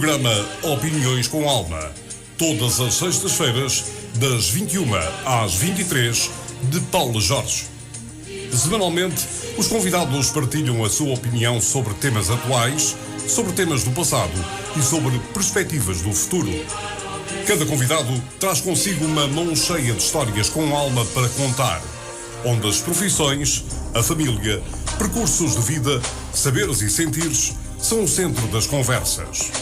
Programa Opiniões com Alma. Todas as sextas-feiras, das 21 às 23, de Paula Jorge. Semanalmente, os convidados partilham a sua opinião sobre temas atuais, sobre temas do passado e sobre perspectivas do futuro. Cada convidado traz consigo uma mão cheia de histórias com alma para contar, onde as profissões, a família, percursos de vida, saberes e sentires são o centro das conversas.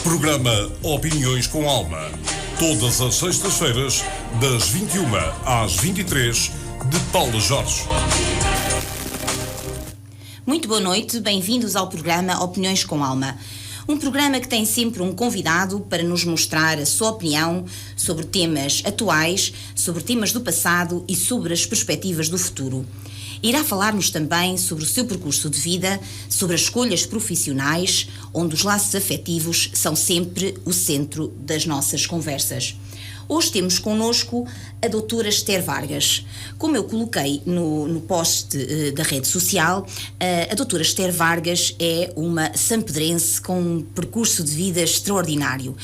Programa Opiniões com Alma. Todas as sextas-feiras, das 21 às 23, de Paula Jorge. Muito boa noite, bem-vindos ao programa Opiniões com Alma. Um programa que tem sempre um convidado para nos mostrar a sua opinião sobre temas atuais, sobre temas do passado e sobre as perspectivas do futuro. Irá falar-nos também sobre o seu percurso de vida, sobre as escolhas profissionais, onde os laços afetivos são sempre o centro das nossas conversas. Hoje temos connosco a doutora Esther Vargas. Como eu coloquei no post da rede social, a doutora Esther Vargas é uma sampedrense com um percurso de vida extraordinário.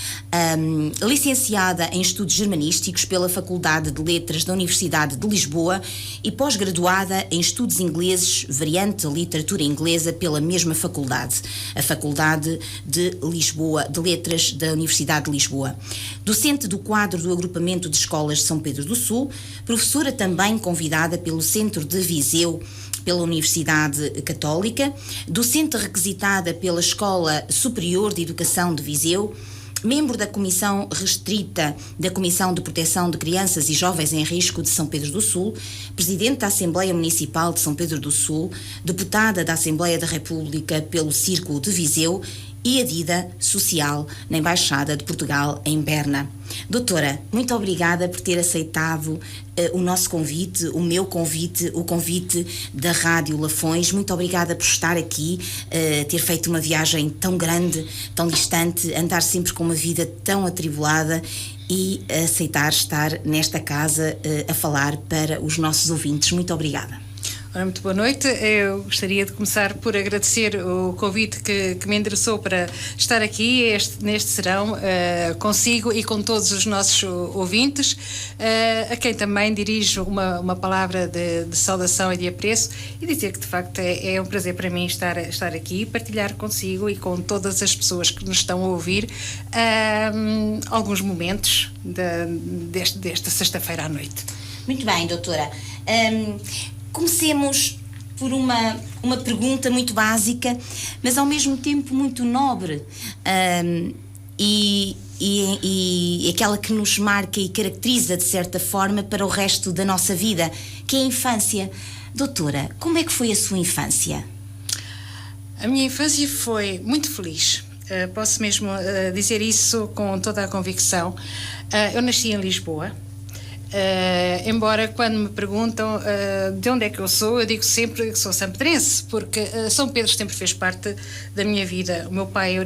Licenciada em Estudos Germanísticos pela Faculdade de Letras da Universidade de Lisboa e pós-graduada em Estudos Ingleses, variante Literatura Inglesa, pela mesma faculdade, a Faculdade de Lisboa, de Letras da Universidade de Lisboa. Docente do quadro do Agrupamento de Escolas de São Pedro do Sul, professora também convidada pelo Centro de Viseu, pela Universidade Católica, docente requisitada pela Escola Superior de Educação de Viseu, membro da Comissão Restrita da Comissão de Proteção de Crianças e Jovens em Risco de São Pedro do Sul, presidente da Assembleia Municipal de São Pedro do Sul, deputada da Assembleia da República pelo Círculo de Viseu e adida social na Embaixada de Portugal em Berna. Doutora, muito obrigada por ter aceitado o nosso convite, o meu convite, o convite da Rádio Lafões. Muito obrigada por estar aqui, ter feito uma viagem tão grande, tão distante, andar sempre com uma vida tão atribulada e aceitar estar nesta casa a falar para os nossos ouvintes. Muito obrigada. Ora, muito boa noite. Eu gostaria de começar por agradecer o convite que me endereçou para estar aqui neste serão consigo e com todos os nossos ouvintes, a quem também dirijo uma palavra de saudação e de apreço e dizer que de facto é um prazer para mim estar aqui e partilhar consigo e com todas as pessoas que nos estão a ouvir alguns momentos desta sexta-feira à noite. Muito bem, doutora. Comecemos por uma pergunta muito básica, mas ao mesmo tempo muito nobre, e aquela que nos marca e caracteriza de certa forma para o resto da nossa vida, que é a infância. Doutora, como é que foi a sua infância? A minha infância foi muito feliz. Posso mesmo dizer isso com toda a convicção. Eu nasci em Lisboa. Embora quando me perguntam de onde é que eu sou, eu digo sempre que sou sampedrense, porque São Pedro sempre fez parte da minha vida. O meu pai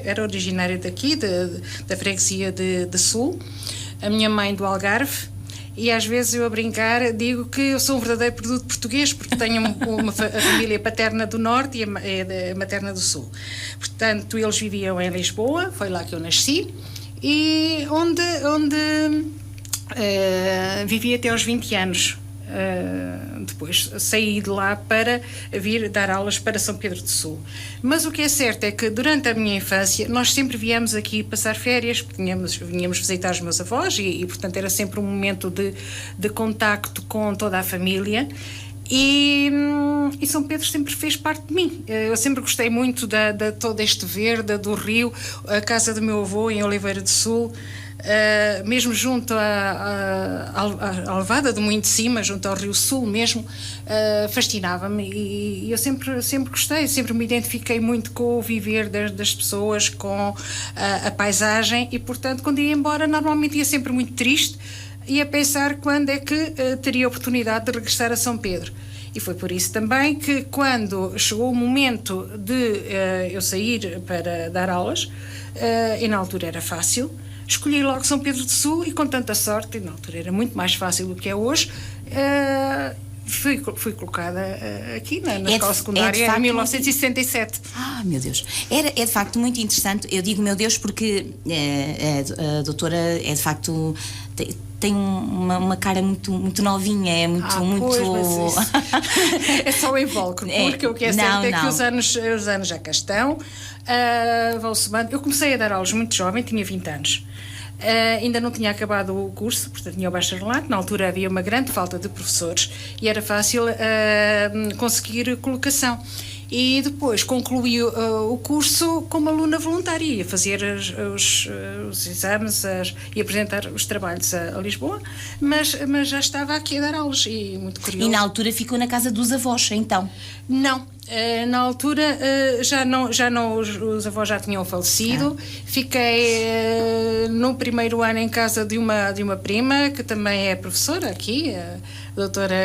era originário daqui, da freguesia de Sul, a minha mãe do Algarve, e às vezes eu a brincar digo que eu sou um verdadeiro produto português, porque tenho a família paterna do Norte e a materna do Sul. Portanto, eles viviam em Lisboa, foi lá que eu nasci, e onde vivi até aos 20 anos. Depois saí de lá para vir dar aulas para São Pedro do Sul. Mas o que é certo é que durante a minha infância nós sempre viemos aqui passar férias, porque vinhamos visitar os meus avós e portanto era sempre um momento de contacto com toda a família. E São Pedro sempre fez parte de mim. Eu sempre gostei muito de todo este verde, do rio, a casa do meu avô em Oliveira do Sul, mesmo junto à Levada do Moinho de Cima, junto ao Rio Sul mesmo, fascinava-me e eu sempre gostei, sempre me identifiquei muito com o viver das pessoas, com a paisagem e, portanto, quando ia embora, normalmente ia sempre muito triste e a pensar quando é que teria a oportunidade de regressar a São Pedro. E foi por isso também que, quando chegou o momento de eu sair para dar aulas, e na altura era fácil, escolhi logo São Pedro do Sul e com tanta sorte, e na altura era muito mais fácil do que é hoje, Fui colocada aqui na escola secundária em 1967. Meu Deus. É de facto muito interessante. Eu digo meu Deus porque a doutora é de facto... Tem uma cara muito novinha, é muito... Pois, é só o invólucro, porque o que é certo é que os anos já cá estão, vão somando. Eu comecei a dar aulas muito jovem, tinha 20 anos. Ainda não tinha acabado o curso, portanto tinha o bacharelato. Na altura havia uma grande falta de professores e era fácil conseguir colocação. E depois concluí o curso como aluna voluntária, ia fazer os exames e apresentar os trabalhos a Lisboa, mas já estava aqui a dar aulas e muito curioso. E na altura ficou na casa dos avós, então? Não, na altura já não os avós já tinham falecido. Fiquei no primeiro ano em casa de uma prima que também é professora aqui, a doutora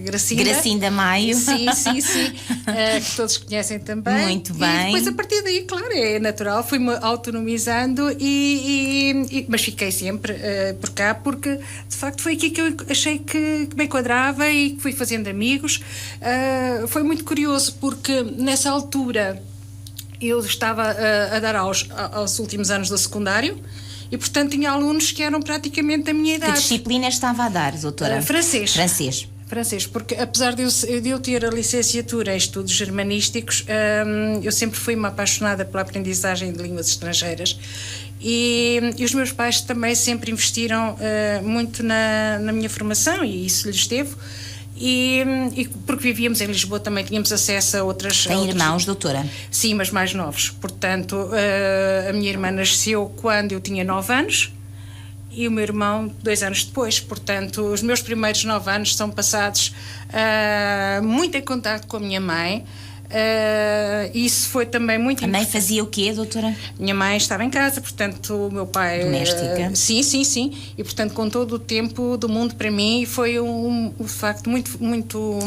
Gracinda Maio. Sim, que todos conhecem também. Muito bem. E depois a partir daí, claro, é natural, fui-me autonomizando mas fiquei sempre por cá, porque de facto foi aqui que eu achei que me enquadrava e que fui fazendo amigos. Foi muito curioso porque nessa altura eu estava a dar aos últimos anos do secundário e portanto tinha alunos que eram praticamente da minha idade. Que disciplina estava a dar, doutora? Francês, porque apesar de eu ter a licenciatura em estudos germanísticos, eu sempre fui uma apaixonada pela aprendizagem de línguas estrangeiras e os meus pais também sempre investiram muito na minha formação e isso lhes devo. E porque vivíamos em Lisboa também tínhamos acesso a outras... Tem irmãos, doutora? Sim, mas mais novos. Portanto, a minha irmã nasceu quando eu tinha 9 anos e o meu irmão 2 anos depois. Portanto, os meus primeiros 9 anos são passados muito em contacto com a minha mãe. Isso foi também muito importante. A mãe fazia o quê, doutora? Minha mãe estava em casa, portanto o meu pai... Doméstica? Sim. E portanto com todo o tempo do mundo para mim foi um facto muito...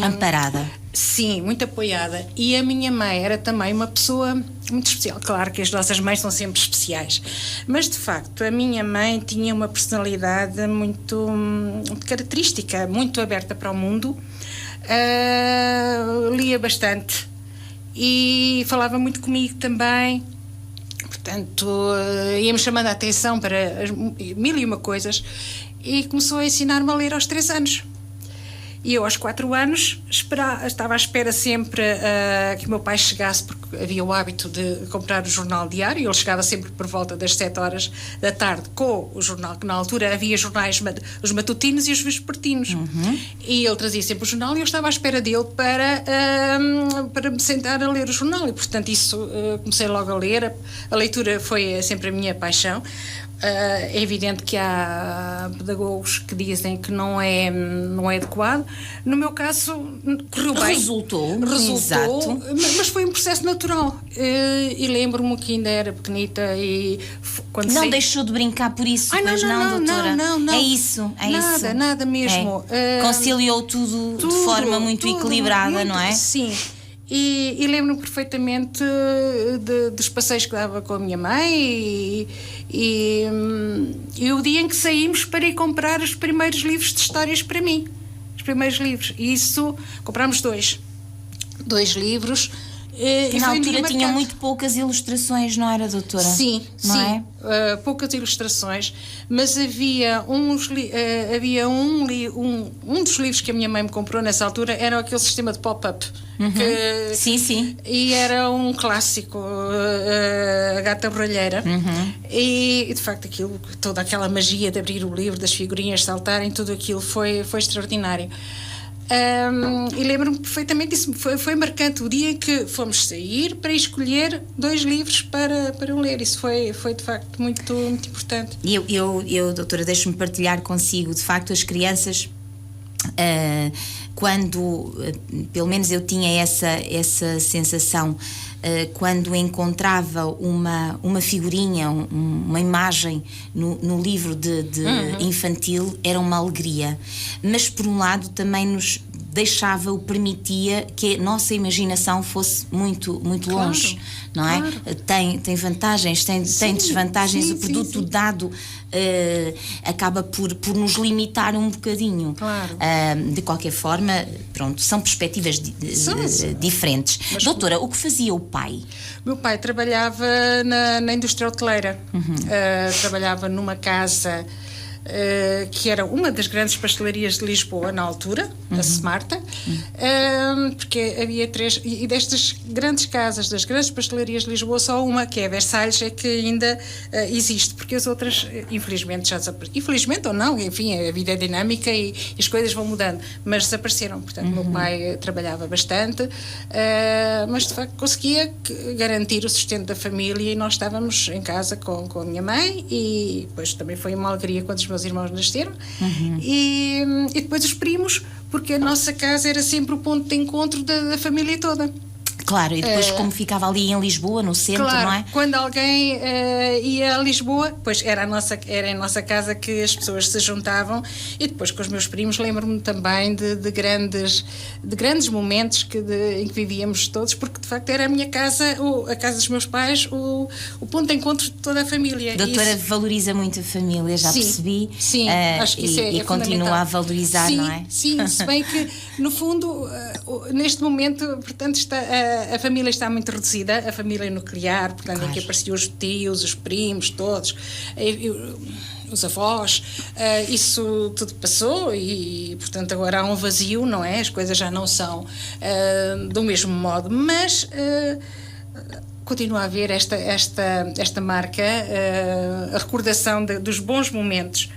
Amparada. Sim, muito apoiada. E a minha mãe era também uma pessoa muito especial. Claro que as nossas mães são sempre especiais, mas de facto a minha mãe tinha uma personalidade muito característica, muito aberta para o mundo, lia bastante e falava muito comigo também, portanto ia-me chamando a atenção para mil e uma coisas e começou a ensinar-me a ler aos 3 anos. E eu aos 4 anos estava à espera sempre que o meu pai chegasse, porque havia o hábito de comprar o jornal diário, ele chegava sempre por volta das 7 horas da tarde com o jornal, que na altura havia jornais, os matutinos e os vespertinos. E ele trazia sempre o jornal e eu estava à espera dele para me sentar a ler o jornal. E portanto isso comecei logo a ler, a leitura foi sempre a minha paixão. É evidente que há pedagogos que dizem que não é adequado. No meu caso correu bem. Resultou, exato. Mas foi um processo natural. E lembro-me que ainda era pequenita e quando não deixou de brincar por isso, não, doutora? Não. É isso. Nada mesmo. Conciliou tudo de forma muito equilibrada, não é? Sim. E lembro-me perfeitamente dos passeios que dava com a minha mãe e o dia em que saímos para ir comprar os primeiros livros de histórias para mim. Os primeiros livros. E isso, comprámos 2 livros. Que na altura tinha muito poucas ilustrações, não era, doutora? Sim. É? Poucas ilustrações, mas havia um dos livros que a minha mãe me comprou nessa altura era aquele sistema de pop-up. Sim. E era um clássico, a Gata Borralheira. E de facto aquilo, toda aquela magia de abrir o livro, das figurinhas saltarem, tudo aquilo foi extraordinário. E lembro-me perfeitamente disso. Foi marcante o dia em que fomos sair para escolher 2 livros para eu ler. Isso foi de facto muito importante. E eu, doutora, deixe-me partilhar consigo. De facto, as crianças, quando, pelo menos eu tinha essa sensação, quando encontrava uma figurinha, uma imagem no livro de infantil, era uma alegria. Mas por um lado também nos deixava, o permitia que a nossa imaginação fosse muito, muito longe, não é? Tem vantagens, tem desvantagens, o produto dado acaba por nos limitar um bocadinho. Claro. De qualquer forma, pronto, são perspectivas diferentes. Mas, doutora, o que fazia o pai? Meu pai trabalhava na indústria hoteleira. Trabalhava numa casa que era uma das grandes pastelarias de Lisboa na altura, a Smarta, porque havia 3, e destas grandes casas, das grandes pastelarias de Lisboa, só uma, que é a Versalhes, é que ainda existe, porque as outras, infelizmente, já desapareceram. Infelizmente ou não, enfim, a vida é dinâmica e as coisas vão mudando, mas desapareceram. Portanto, meu pai trabalhava bastante, mas de facto conseguia garantir o sustento da família, e nós estávamos em casa com a minha mãe, e depois também foi uma alegria quando os meus irmãos nasceram, e depois os primos, porque a nossa casa era sempre o ponto de encontro da família toda. Claro, e depois como ficava ali em Lisboa, no centro, claro, não é? Quando alguém ia a Lisboa, pois era em nossa casa que as pessoas se juntavam, e depois com os meus primos lembro-me também de grandes momentos em que vivíamos todos, porque de facto era a minha casa, a casa dos meus pais, o ponto de encontro de toda a família. A doutora valoriza muito a família, já percebi. Sim, acho que isso é continua a valorizar, sim, não é? Sim, se bem que no fundo, neste momento, portanto, a família está muito reduzida, a família nuclear, portanto, em que apareciam os tios, os primos, todos, os avós, isso tudo passou, e portanto agora há um vazio, não é? As coisas já não são do mesmo modo, mas continua a haver esta marca, a recordação dos bons momentos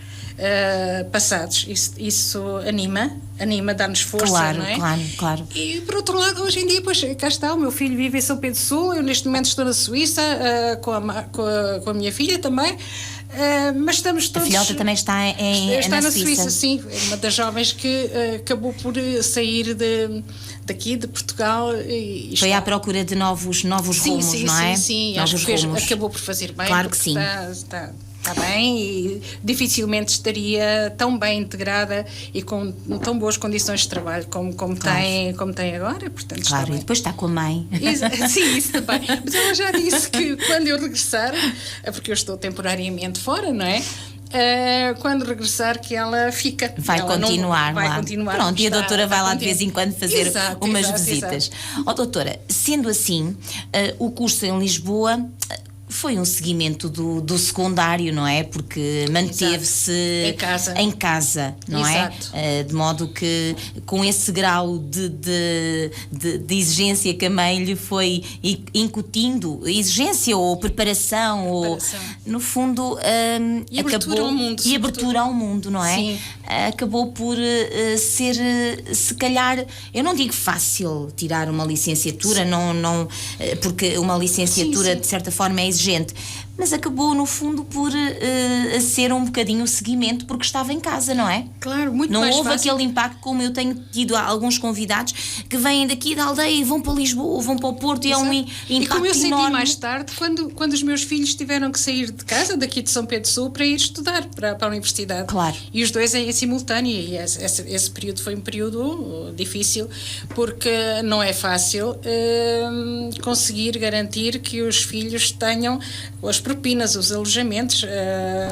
passados. Isso anima, dá-nos força, não é? Claro. E por outro lado, hoje em dia, pois cá está, o meu filho vive em São Pedro Sul, eu neste momento estou na Suíça com a minha filha também, mas estamos todos... A filhota também está na Suíça, sim, uma das jovens que acabou por sair daqui, de Portugal, e foi à procura de novos rumos, não é? Sim, acho que acabou por fazer bem. Claro que sim. Está bem, e dificilmente estaria tão bem integrada e com tão boas condições de trabalho como tem agora, portanto, claro, está bem. E depois está com a mãe. Sim, isso também. Mas ela já disse que quando eu regressar, porque eu estou temporariamente fora, não é? Quando regressar, que ela fica. Vai continuar lá. Pronto, e a doutora vai lá de vez em quando fazer umas visitas. Ó, doutora, sendo assim, o curso em Lisboa foi um seguimento do secundário, não é? Porque manteve-se em casa, não Exato. É? De modo que, com esse grau de exigência que a mãe lhe foi incutindo, exigência ou preparação, ou, no fundo, e abertura ao mundo. E abertura ao mundo, não é? Sim. Acabou por ser, se calhar, eu não digo fácil tirar uma licenciatura, não, porque uma licenciatura, de certa forma, é exigente, mas acabou no fundo por ser um bocadinho o seguimento, porque estava em casa, não é? Claro, muito não mais houve fácil. Aquele impacto, como eu tenho tido alguns convidados que vêm daqui da aldeia e vão para Lisboa, vão para o Porto. Exato. E é um impacto enorme. E como eu senti mais tarde, quando os meus filhos tiveram que sair de casa, daqui de São Pedro Sul, para ir estudar para a universidade. Claro. E os dois em simultâneo, e esse período foi um período difícil, porque não é fácil conseguir garantir que os filhos tenham as propinas, os alojamentos,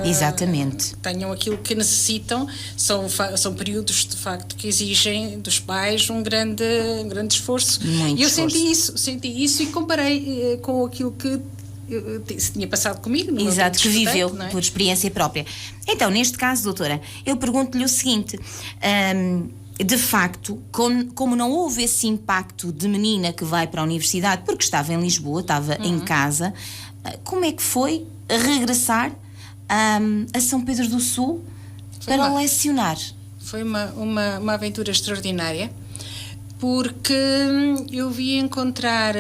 exatamente, tenham aquilo que necessitam. São períodos de facto que exigem dos pais um grande esforço. Muito e eu esforço. senti isso e comparei com aquilo que se tinha passado comigo. Exato, que viveu por experiência própria. Então, neste caso, doutora, eu pergunto-lhe o seguinte: de facto, como não houve esse impacto de menina que vai para a universidade, porque estava em Lisboa, estava em casa, como é que foi regressar a São Pedro do Sul para lecionar? Foi uma aventura extraordinária, porque eu vi encontrar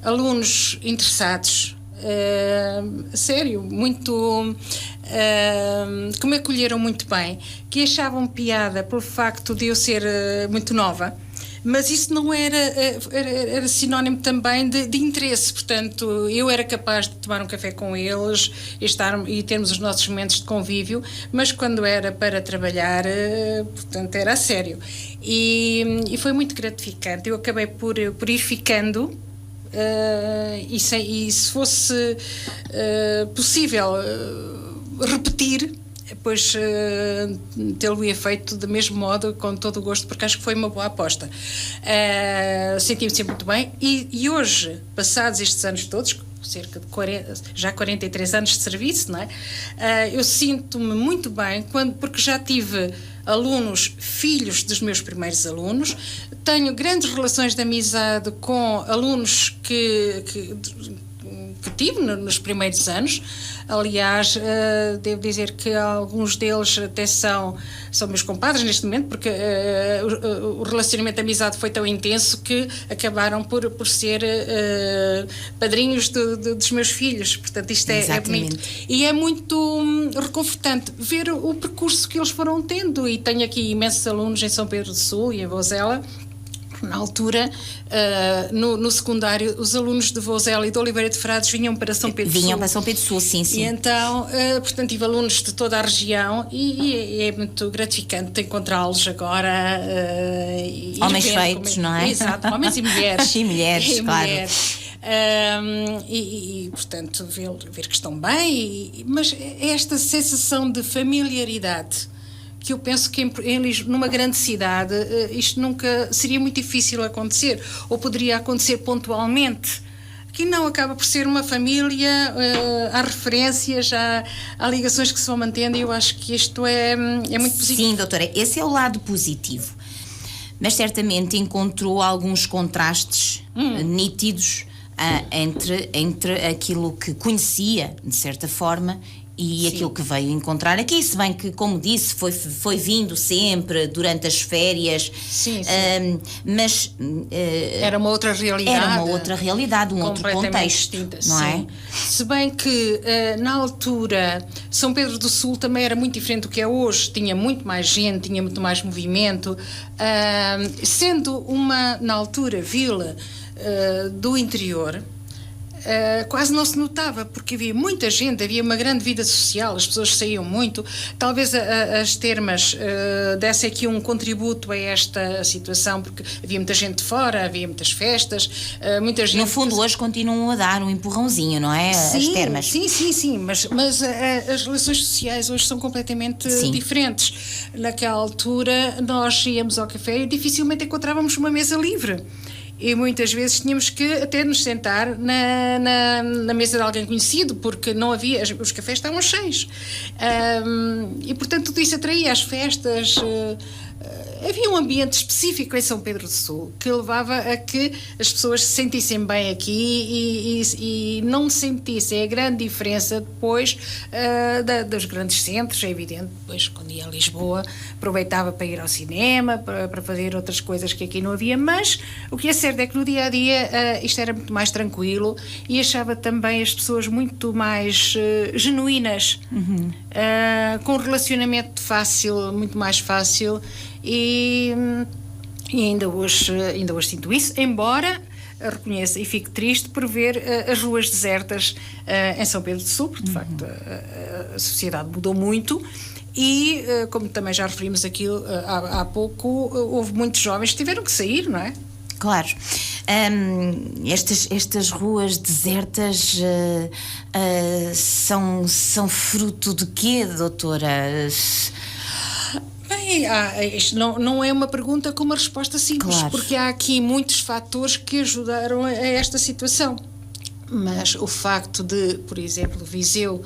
alunos interessados, sério, muito... que me acolheram muito bem, que achavam piada pelo facto de eu ser muito nova, Mas isso não era sinónimo também de interesse. Portanto, eu era capaz de tomar um café com eles e termos os nossos momentos de convívio, mas quando era para trabalhar, portanto, era a sério. E foi muito gratificante. Eu acabei por ir ficando. E se fosse possível repetir, pois tê-lo-ia feito do mesmo modo, com todo o gosto, porque acho que foi uma boa aposta. Senti-me sempre muito bem e hoje, passados estes anos todos, cerca de 43 anos de serviço, não é? Eu sinto-me muito bem porque já tive alunos, filhos dos meus primeiros alunos, tenho grandes relações de amizade com alunos que tive nos primeiros anos. Aliás, devo dizer que alguns deles até são meus compadres neste momento, porque o relacionamento de amizade foi tão intenso que acabaram por ser padrinhos dos meus filhos. Portanto, isto é bonito. E é muito reconfortante ver o percurso que eles foram tendo. E tenho aqui imensos alunos em São Pedro do Sul e em Vozela. Na altura, no secundário, os alunos de Vozela e de Oliveira de Frades vinham para São Pedro do Sul. Vinham para São Pedro do Sul, sim. E então, portanto, tive alunos de toda a região e é muito gratificante encontrá-los agora. Homens feitos, não é? Exato, homens e mulheres. E mulheres, claro. Portanto, ver que estão bem, mas esta sensação de familiaridade, que eu penso que numa grande cidade isto nunca seria muito difícil acontecer, ou poderia acontecer pontualmente. Aqui não, acaba por ser uma família, há referências, há ligações que se vão mantendo, e eu acho que isto é muito positivo. Sim, doutora, esse é o lado positivo, mas certamente encontrou alguns contrastes nítidos entre aquilo que conhecia, de certa forma, e aquilo que veio encontrar aqui, se bem que, como disse, foi vindo sempre durante as férias. Sim. Mas era uma outra realidade. Era uma outra realidade, um outro contexto, distinta, não é? Se bem que na altura São Pedro do Sul também era muito diferente do que é hoje, tinha muito mais gente, tinha muito mais movimento, sendo na altura, vila do interior. Quase não se notava, porque havia muita gente, havia uma grande vida social, as pessoas saíam muito. Talvez as termas dessem aqui um contributo a esta situação, porque havia muita gente de fora, havia muitas festas, muita gente... No fundo, hoje continuam a dar um empurrãozinho, não é? Sim, as termas. Sim, mas as relações sociais hoje são completamente diferentes. Naquela altura, nós íamos ao café e dificilmente encontrávamos uma mesa livre. E muitas vezes tínhamos que até nos sentar na mesa de alguém conhecido, porque não havia, os cafés estavam cheios. E portanto tudo isso atraía as festas. Havia um ambiente específico em São Pedro do Sul que levava a que as pessoas se sentissem bem aqui e não sentissem a grande diferença depois dos grandes centros. É evidente, depois quando ia a Lisboa aproveitava para ir ao cinema, para fazer outras coisas que aqui não havia, mas o que é certo é que no dia a dia isto era muito mais tranquilo e achava também as pessoas muito mais genuínas, com um relacionamento fácil, muito mais fácil. E ainda hoje sinto isso, embora reconheça e fico triste por ver as ruas desertas em São Pedro do Sul, porque de facto a sociedade mudou muito e, como também já referimos aqui há pouco, houve muitos jovens que tiveram que sair, não é? Claro. Estas ruas desertas são fruto de quê, doutora? Bem, isto não é uma pergunta com uma resposta simples, claro, porque há aqui muitos fatores que ajudaram a esta situação. Mas o facto de, por exemplo, Viseu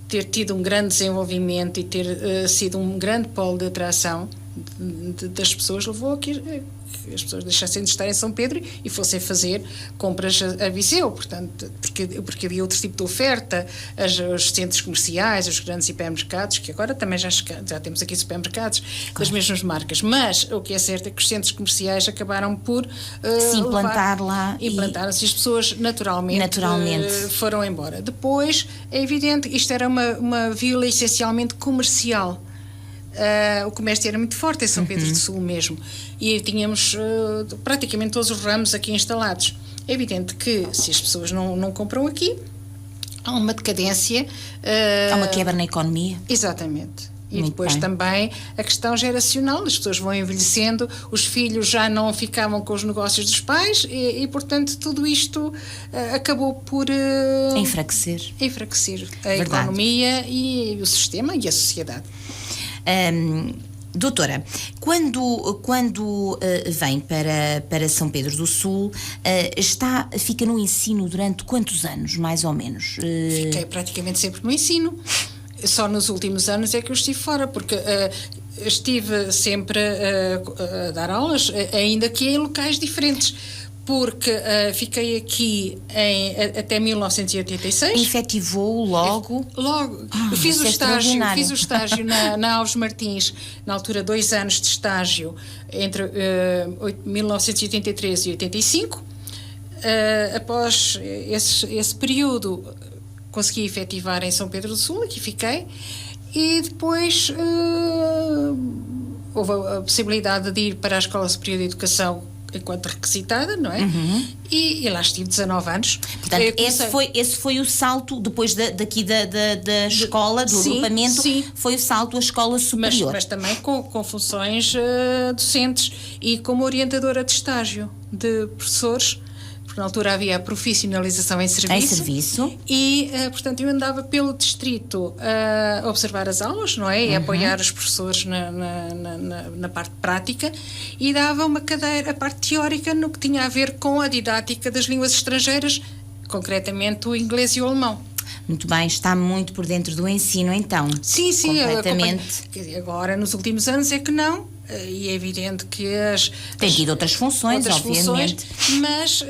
ter tido um grande desenvolvimento e ter sido um grande polo de atração das pessoas levou a que as pessoas deixassem de estar em São Pedro e fossem fazer compras a Viseu, portanto, porque havia outro tipo de oferta, os centros comerciais, os grandes hipermercados, que agora também já temos aqui supermercados, claro, das mesmas marcas, mas o que é certo é que os centros comerciais acabaram por se implantar lá. Implantaram-se, as pessoas naturalmente foram embora. Depois, é evidente, isto era uma vila essencialmente comercial. o comércio era muito forte em São Pedro do Sul mesmo, e tínhamos praticamente todos os ramos aqui instalados. É evidente que se as pessoas não compram aqui, há uma decadência. Há uma quebra na economia. Exatamente. E Muito depois bem. também a questão geracional, as pessoas vão envelhecendo, os filhos já não ficavam com os negócios dos pais e portanto, tudo isto acabou por enfraquecer a Verdade. economia e o sistema e a sociedade. Doutora, quando vem para São Pedro do Sul, fica no ensino durante quantos anos, mais ou menos? Fiquei praticamente sempre no ensino. Só nos últimos anos é que eu estive fora, porque estive sempre a dar aulas, ainda que em locais diferentes, porque fiquei aqui até 1986. Efetivou logo? Logo. Eu Isso é fiz o estágio na Alves Martins, na altura 2 anos de estágio, entre 1983 e 85. Após esse período, consegui efetivar em São Pedro do Sul, aqui fiquei, e depois houve a possibilidade de ir para a Escola Superior de Educação enquanto requisitada, não é? E lá estive 19 anos. Portanto, esse foi o salto, depois da escola, do agrupamento, foi o salto à escola superior. Mas também com funções docentes e como orientadora de estágio de professores. Na altura havia a profissionalização em serviço. E, portanto, eu andava pelo distrito a observar as aulas, não é? E a apoiar os professores na parte prática, e dava uma cadeira, a parte teórica, no que tinha a ver com a didática das línguas estrangeiras, concretamente o inglês e o alemão. Muito bem, está muito por dentro do ensino, então. Sim, completamente. Agora, nos últimos anos, é que não. E é evidente que tem tido outras funções, obviamente. Mas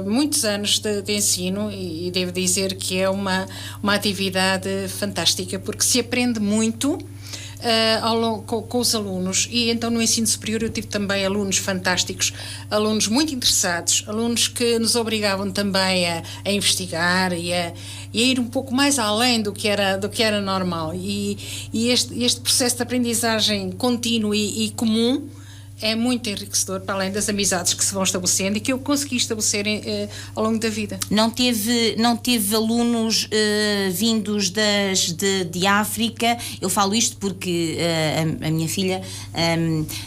muitos anos de ensino, e devo dizer que é uma atividade fantástica, porque se aprende muito com os alunos. E então no ensino superior eu tive também alunos fantásticos, alunos muito interessados, alunos que nos obrigavam também a investigar e a ir um pouco mais além do que era normal. E este processo de aprendizagem contínuo e comum é muito enriquecedor, para além das amizades que se vão estabelecendo e que eu consegui estabelecer ao longo da vida. Não teve alunos vindos de África? Eu falo isto porque a minha filha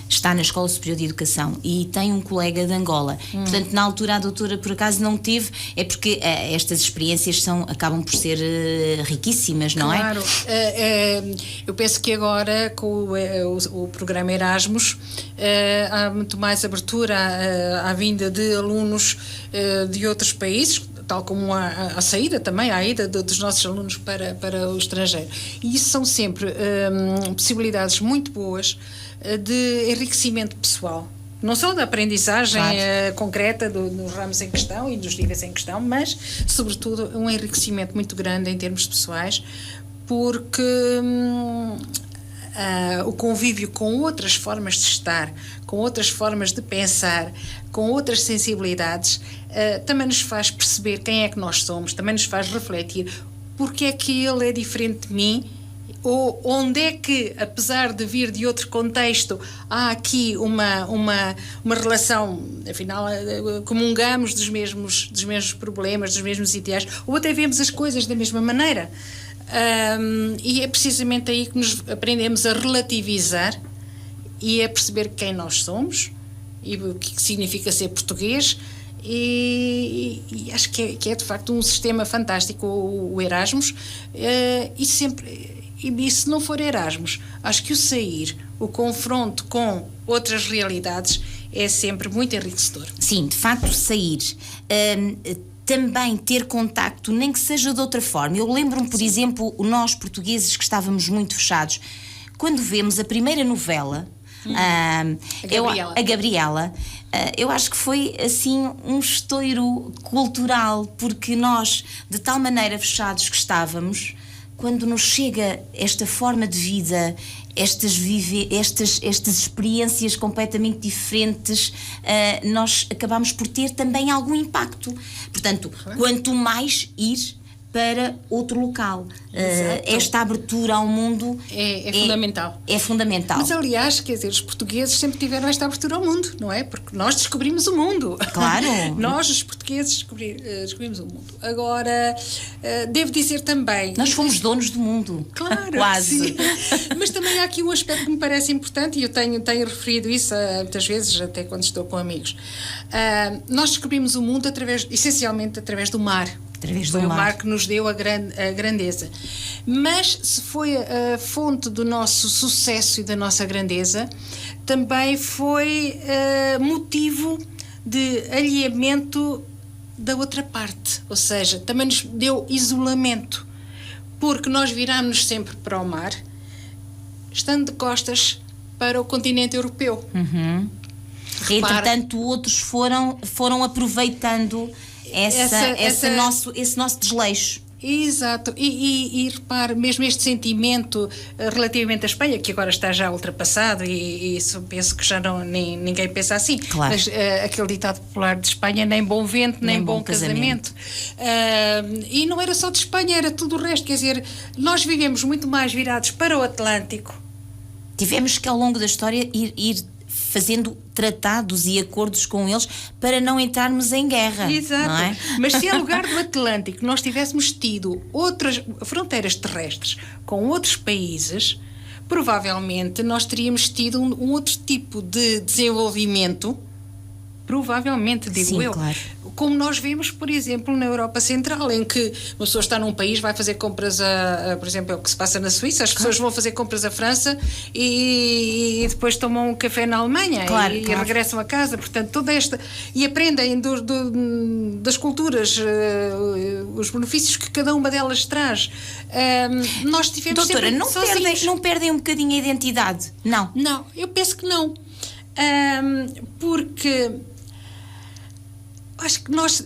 está na Escola Superior de Educação e tem um colega de Angola. Portanto, na altura a doutora por acaso não teve, é porque estas experiências acabam por ser riquíssimas, não é? Claro. Eu penso que agora com o programa Erasmus há muito mais abertura à vinda de alunos de outros países, tal como a saída também, a ida dos nossos alunos para o estrangeiro. E isso são sempre possibilidades muito boas de enriquecimento pessoal. Não só da aprendizagem concreta dos ramos em questão e dos níveis em questão, mas, sobretudo, um enriquecimento muito grande em termos pessoais, porque o convívio com outras formas de estar, com outras formas de pensar, com outras sensibilidades, também nos faz perceber quem é que nós somos, também nos faz refletir porque é que ele é diferente de mim, ou onde é que, apesar de vir de outro contexto, há aqui uma relação, afinal comungamos dos mesmos problemas, dos mesmos ideais, ou até vemos as coisas da mesma maneira. E é precisamente aí que nos aprendemos a relativizar e a perceber quem nós somos e o que significa ser português, e acho que é de facto um sistema fantástico o Erasmus, e se não for Erasmus, acho que o sair, o confronto com outras realidades é sempre muito enriquecedor. Sim, de facto sair, também ter contacto, nem que seja de outra forma. Eu lembro-me, por exemplo, nós portugueses que estávamos muito fechados, quando vemos a primeira novela, a Gabriela, eu acho que foi assim um estouro cultural, porque nós, de tal maneira fechados que estávamos, quando nos chega esta forma de vida, estas experiências completamente diferentes, nós acabamos por ter também algum impacto. Portanto, quanto mais ir, para outro local. Esta abertura ao mundo é fundamental. É fundamental. Mas, aliás, quer dizer, os portugueses sempre tiveram esta abertura ao mundo, não é? Porque nós descobrimos o mundo. Claro. Nós, os portugueses, descobrimos o mundo. Agora, devo dizer também... Nós fomos donos do mundo. Claro, quase. Sim. Mas também há aqui um aspecto que me parece importante, e eu tenho referido isso muitas vezes, até quando estou com amigos. Nós descobrimos o mundo essencialmente através do mar. Foi o mar que nos deu a grandeza. Mas se foi a fonte do nosso sucesso e da nossa grandeza, também foi motivo de alheamento da outra parte. Ou seja, também nos deu isolamento, porque nós virámos-nos sempre para o mar, estando de costas para o continente europeu. Uhum. Entretanto, outros foram aproveitando esse nosso desleixo. Exato, e repare, mesmo este sentimento relativamente à Espanha, que agora está já ultrapassado, e isso penso que já ninguém pensa assim, claro. Mas aquele ditado popular de Espanha, nem bom vento, nem bom casamento. E não era só de Espanha, era tudo o resto, quer dizer, nós vivemos muito mais virados para o Atlântico. Tivemos que, ao longo da história, ir fazendo tratados e acordos com eles para não entrarmos em guerra. Exato. Não é? Mas se em lugar do Atlântico nós tivéssemos tido outras fronteiras terrestres com outros países, provavelmente nós teríamos tido um outro tipo de desenvolvimento, provavelmente, digo Sim, eu. Claro. Como nós vemos, por exemplo, na Europa Central, em que uma pessoa está num país, vai fazer compras por exemplo, é o que se passa na Suíça, as pessoas vão fazer compras à França e depois tomam um café na Alemanha e regressam a casa, portanto, toda esta... E aprendem das culturas, os benefícios que cada uma delas traz. Nós tivemos Doutora, sempre não perdem um bocadinho a identidade? Não. Não, eu penso que não. Porque... acho que nós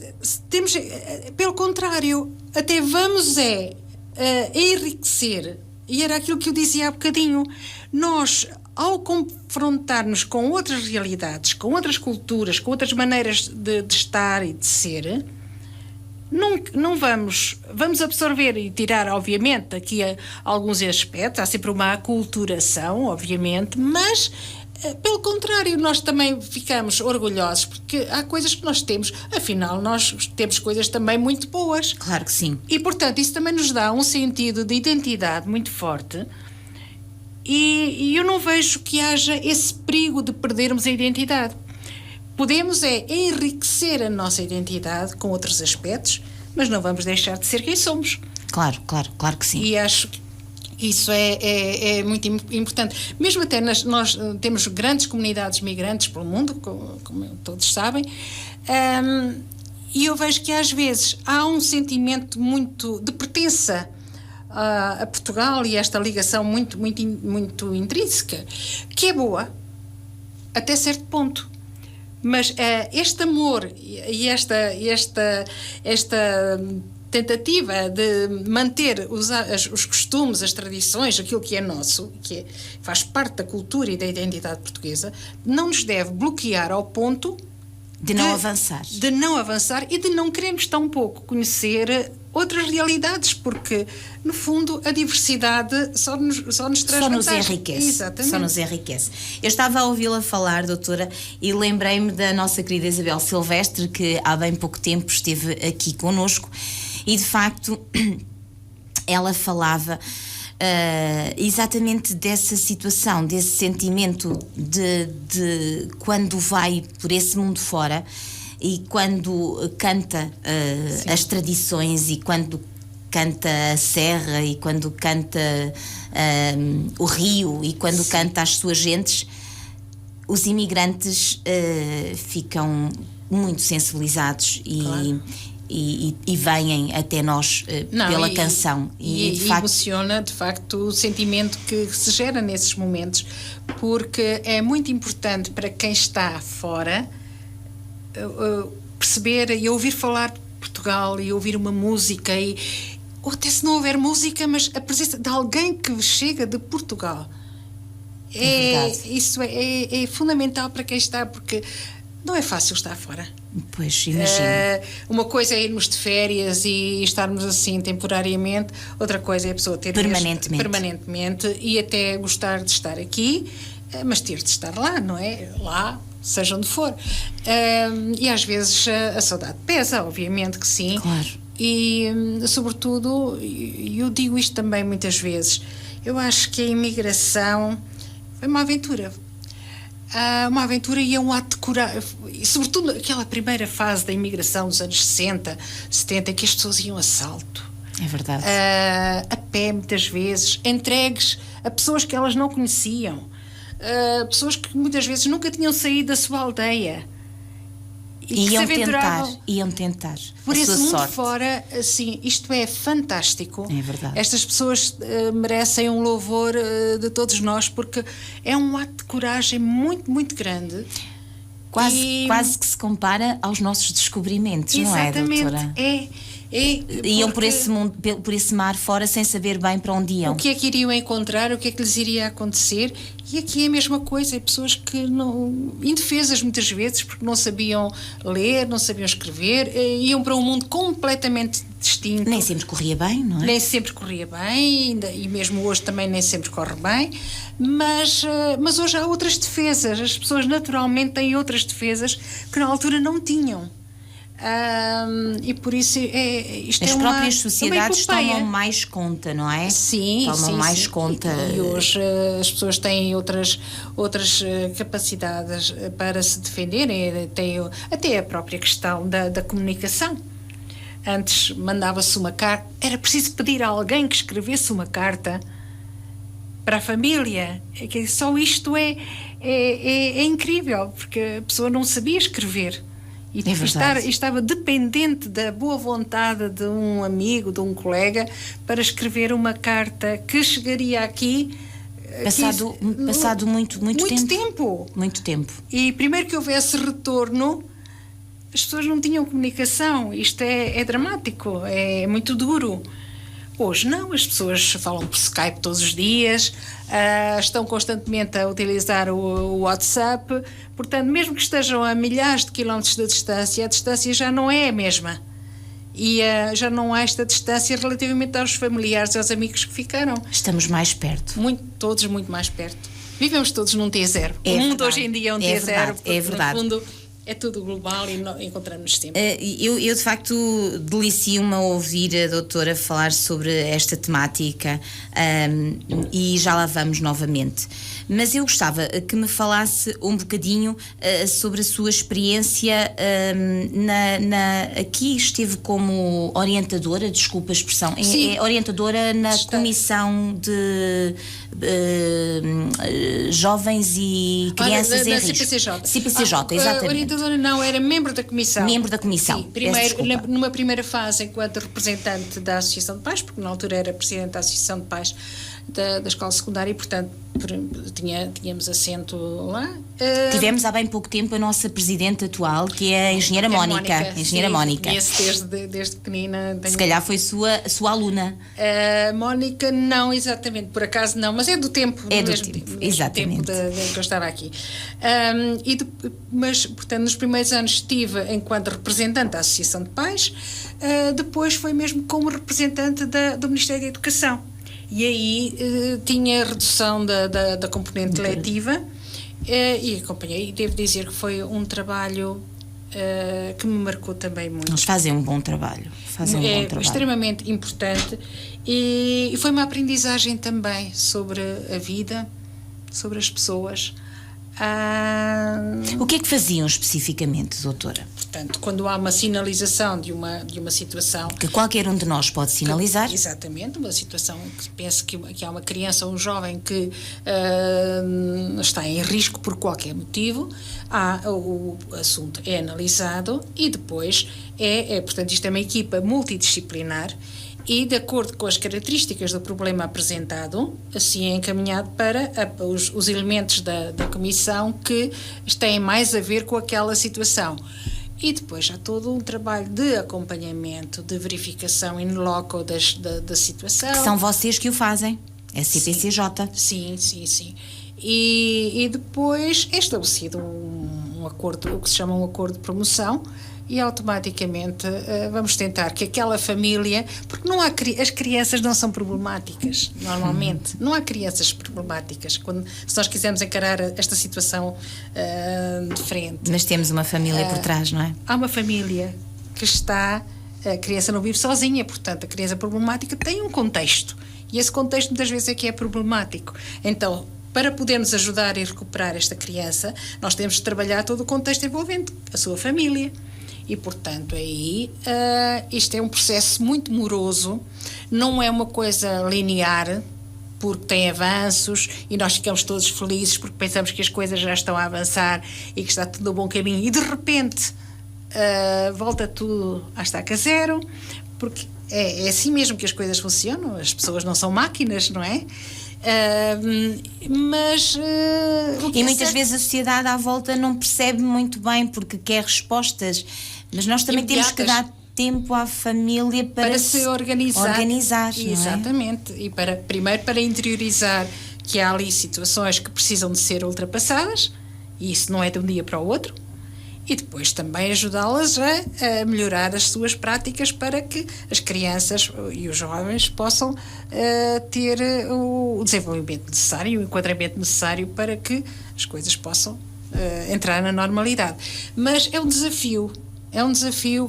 temos, pelo contrário, até vamos enriquecer, e era aquilo que eu dizia há bocadinho, nós, ao confrontar-nos com outras realidades, com outras culturas, com outras maneiras de estar e de ser, não vamos absorver e tirar, obviamente, aqui alguns aspectos, há sempre uma aculturação, obviamente, mas... pelo contrário, nós também ficamos orgulhosos porque há coisas que nós temos, afinal nós temos coisas também muito boas. Claro que sim. E portanto isso também nos dá um sentido de identidade muito forte e eu não vejo que haja esse perigo de perdermos a identidade. Podemos enriquecer a nossa identidade com outros aspectos, mas não vamos deixar de ser quem somos. Claro que sim. E acho que isso é muito importante. Mesmo até nós temos grandes comunidades migrantes pelo mundo, como todos sabem, e eu vejo que às vezes há um sentimento muito de pertença a Portugal e esta ligação muito intrínseca, que é boa, até certo ponto. Mas este amor e esta tentativa de manter os costumes, as tradições, aquilo que é nosso, faz parte da cultura e da identidade portuguesa, não nos deve bloquear ao ponto de não avançar. De não avançar e de não querermos tão pouco conhecer outras realidades, porque, no fundo, a diversidade só nos traz só vantagem. nos enriquece. Exatamente. Só nos enriquece. Eu estava a ouvi-la falar, doutora, e lembrei-me da nossa querida Isabel Silvestre, que há bem pouco tempo esteve aqui connosco, e de facto ela falava exatamente dessa situação, desse sentimento de quando vai por esse mundo fora e quando canta as tradições e quando canta a serra e quando canta o rio e quando canta as suas gentes, os imigrantes ficam muito sensibilizados e vêm até nós pela canção e de facto, emociona de facto o sentimento que se gera nesses momentos, porque é muito importante para quem está fora perceber e ouvir falar de Portugal e ouvir uma música ou até se não houver música, mas a presença de alguém que chega de Portugal isso é fundamental para quem está, porque não é fácil estar fora. Pois, imagino. Uma coisa é irmos de férias e estarmos assim temporariamente, outra coisa é a pessoa ter permanentemente e até gostar de estar aqui, mas ter de estar lá, não é? Lá, seja onde for. E às vezes a saudade pesa, obviamente que sim. Claro. E, sobretudo, eu digo isto também muitas vezes, eu acho que a imigração foi uma aventura. Uma aventura e é um ato de coragem, sobretudo aquela primeira fase da imigração dos anos 60, 70, em que as pessoas iam a salto. É verdade. A pé, muitas vezes, entregues a pessoas que elas não conheciam, pessoas que muitas vezes nunca tinham saído da sua aldeia. E iam tentar por a esse sua mundo sorte. fora, assim, isto é fantástico. É verdade. Estas pessoas merecem um louvor de todos nós, porque é um ato de coragem muito, muito grande. Quase que se compara aos nossos descobrimentos, não é, doutora? Iam por esse mundo, por esse mar fora sem saber bem para onde iam. O que é que iriam encontrar, o que é que lhes iria acontecer. E aqui é a mesma coisa, pessoas que não, indefesas muitas vezes, porque não sabiam ler, não sabiam escrever, iam para um mundo completamente distinto. Nem sempre corria bem, não é? Nem sempre corria bem, e mesmo hoje também nem sempre corre bem, mas hoje há outras defesas, as pessoas naturalmente têm outras defesas que na altura não tinham. E por isso isto as é próprias sociedades uma tomam mais conta, não é? Sim, tomam mais conta. E hoje as pessoas têm outras capacidades para se defenderem, têm até a própria questão da comunicação. Antes mandava-se uma carta, era preciso pedir a alguém que escrevesse uma carta para a família. Só isto é incrível, porque a pessoa não sabia escrever. E estava dependente da boa vontade de um amigo, de um colega, para escrever uma carta que chegaria aqui. Passado muito tempo. Muito tempo. E primeiro que houvesse retorno, as pessoas não tinham comunicação. Isto é dramático, é muito duro. Hoje não, as pessoas falam por Skype todos os dias, estão constantemente a utilizar o WhatsApp, portanto, mesmo que estejam a milhares de quilómetros de distância, a distância já não é a mesma. E já não há esta distância relativamente aos familiares e aos amigos que ficaram. Estamos mais perto. Todos muito mais perto. Vivemos todos num T0. O mundo hoje em dia é um T0, é verdade. No fundo é tudo global e encontramos sempre. Eu de facto delicio-me a ouvir a doutora falar sobre esta temática e já lá vamos novamente. Mas eu gostava que me falasse um bocadinho sobre a sua experiência aqui esteve como orientadora, desculpa a expressão, é orientadora na Comissão de Jovens e Crianças em Risco. CPCJ, exatamente. Orientadora não, era membro da Comissão. Membro da Comissão. Sim, numa primeira fase, enquanto representante da Associação de Pais, porque na altura era presidente da Associação de Pais da escola secundária e, portanto, tínhamos assento lá. Tivemos há bem pouco tempo a nossa presidente atual, que é a engenheira Mónica. Engenheira Mónica. Conheço desde pequenina. Se calhar foi sua aluna. Mónica, não exatamente, por acaso não, mas é do tempo. Exatamente. Tempo que eu estava aqui. Mas, portanto, nos primeiros anos estive enquanto representante da Associação de Pais, depois foi mesmo como representante do Ministério da Educação. E aí tinha redução da componente letiva e acompanhei. E devo dizer que foi um trabalho que me marcou também muito. Eles fazem um bom trabalho. Extremamente importante e foi uma aprendizagem também sobre a vida, sobre as pessoas. O que é que faziam especificamente, doutora? Portanto, quando há uma sinalização de uma situação... Que qualquer um de nós pode sinalizar. Exatamente, uma situação que penso que há uma criança ou um jovem que está em risco por qualquer motivo, o assunto é analisado e depois portanto, isto é uma equipa multidisciplinar e, de acordo com as características do problema apresentado, assim é encaminhado para os elementos da comissão que têm mais a ver com aquela situação. E depois há todo um trabalho de acompanhamento, de verificação in loco da situação. Que são vocês que o fazem, é a CPCJ. Sim. E depois é estabelecido um um acordo, o que se chama um acordo de promoção, e automaticamente vamos tentar que aquela família, porque não há, as crianças não são problemáticas, normalmente, não há crianças problemáticas, se nós quisermos encarar esta situação de frente. Mas temos uma família por trás, não é? Há uma família que está, a criança não vive sozinha, portanto a criança problemática tem um contexto, e esse contexto muitas vezes é que é problemático. Então, para podermos ajudar e recuperar esta criança, nós temos de trabalhar todo o contexto envolvente, a sua família. E, portanto, aí isto é um processo muito moroso, não é uma coisa linear, porque tem avanços e nós ficamos todos felizes porque pensamos que as coisas já estão a avançar e que está tudo no bom caminho, e de repente volta tudo à estaca zero, porque é assim mesmo que as coisas funcionam, as pessoas não são máquinas, não é? Mas e muitas vezes a sociedade à volta não percebe muito bem, porque quer respostas, mas nós também temos que dar tempo à família para se organizar, exatamente, não é? E primeiro para interiorizar que há ali situações que precisam de ser ultrapassadas, e isso não é de um dia para o outro, e depois também ajudá-las a melhorar as suas práticas para que as crianças e os jovens possam ter o desenvolvimento necessário, o enquadramento necessário para que as coisas possam entrar na normalidade. Mas é um desafio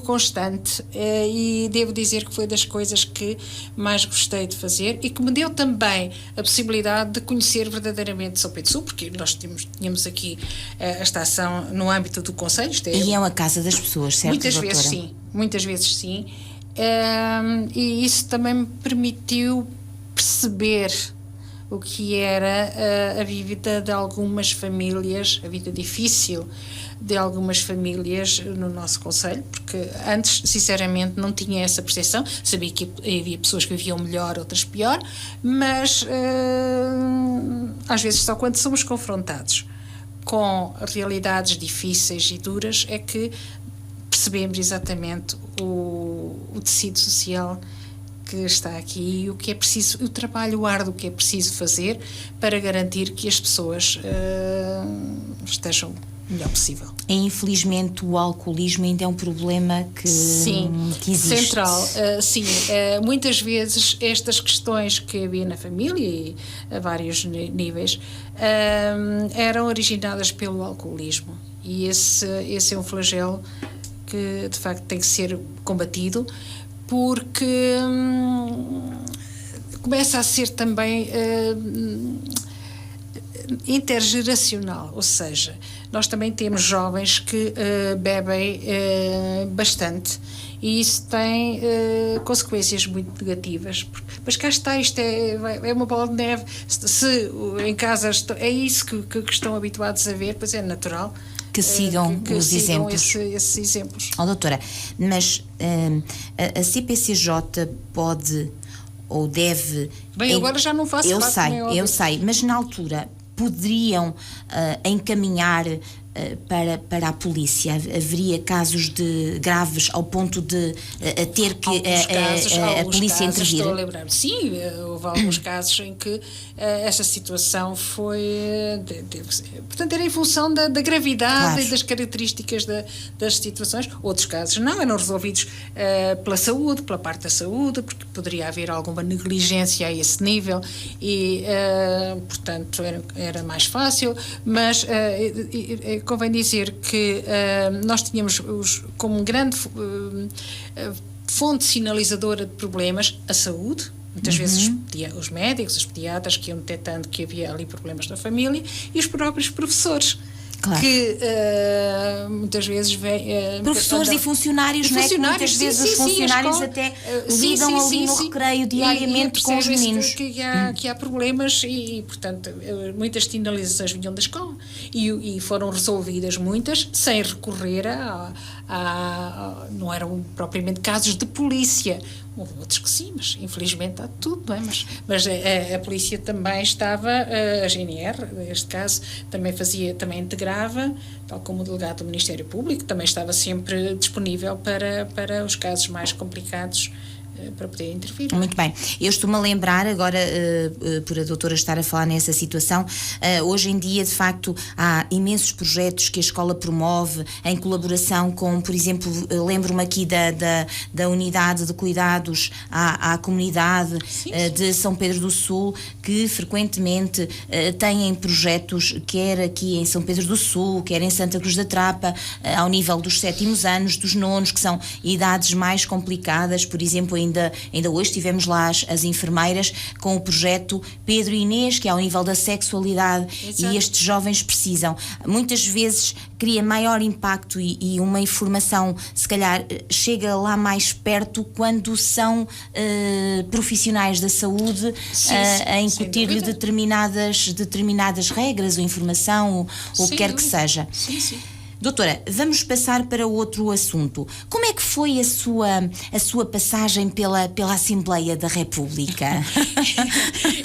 constante, e devo dizer que foi das coisas que mais gostei de fazer e que me deu também a possibilidade de conhecer verdadeiramente São Pedro do Sul, porque nós tínhamos aqui esta ação no âmbito do Conselho. E é uma casa das pessoas, certo, muitas vezes sim, e isso também me permitiu perceber o que era a vida de algumas famílias, a vida difícil de algumas famílias no nosso concelho, porque antes, sinceramente, não tinha essa percepção. Sabia que havia pessoas que viviam melhor, outras pior, mas às vezes só quando somos confrontados com realidades difíceis e duras é que percebemos exatamente o tecido social que está aqui e o que é preciso, o trabalho árduo que é preciso fazer para garantir que as pessoas estejam o melhor possível. Infelizmente o alcoolismo ainda é um problema que existe. Central. Muitas vezes estas questões que havia na família e a vários níveis eram originadas pelo alcoolismo, e esse é um flagelo que de facto tem que ser combatido, porque começa a ser também intergeracional, ou seja, nós também temos jovens que bebem bastante, e isso tem consequências muito negativas. Mas cá está, isto é uma bola de neve. Se em casa é isso que estão habituados a ver, pois é natural que sigam os exemplos. Esses exemplos. Doutora, mas a CPCJ pode ou deve... Bem, agora já não faço parte. Eu sei, mas na altura poderiam encaminhar para a polícia? Haveria casos de graves ao ponto de ter que a polícia intervir? Estou a lembrar. Sim, houve alguns casos em que esta situação foi... portanto, era em função da gravidade, claro, e das características das situações. Outros casos não, eram resolvidos pela saúde, pela parte da saúde, porque poderia haver alguma negligência a esse nível e, portanto, era mais fácil, mas convém dizer que nós tínhamos como grande fonte sinalizadora de problemas a saúde. Muitas vezes os médicos, os pediatras que iam detectando que havia ali problemas na família, e os próprios professores. Claro. Que muitas vezes professores e funcionários, não é? Que muitas vezes os funcionários até lidam ali no recreio diariamente com os meninos. Que há problemas e, portanto, muitas sinalizações vinham da escola e foram resolvidas muitas sem recorrer não eram propriamente casos de polícia. Houve outros que sim, mas infelizmente há tudo, não é? Mas a polícia também estava, a GNR, neste caso, também integrava, tal como o delegado do Ministério Público, também estava sempre disponível para os casos mais complicados para poder intervir. Muito bem. Eu estou-me a lembrar agora, por a doutora estar a falar nessa situação, hoje em dia, de facto, há imensos projetos que a escola promove em colaboração com, por exemplo, lembro-me aqui da unidade de cuidados à comunidade de São Pedro do Sul, que frequentemente têm projetos, quer aqui em São Pedro do Sul, quer em Santa Cruz da Trapa, ao nível dos 7º anos, dos 9º, que são idades mais complicadas. Por exemplo, ainda hoje tivemos lá as enfermeiras com o projeto Pedro e Inês, que é ao nível da sexualidade. Exato. E estes jovens precisam. Muitas vezes cria maior impacto e uma informação, se calhar, chega lá mais perto quando são profissionais da saúde a incutir-lhe determinadas regras ou informação, ou o que quer que seja. Sim. Doutora, vamos passar para outro assunto. Como é que foi a sua passagem pela Assembleia da República?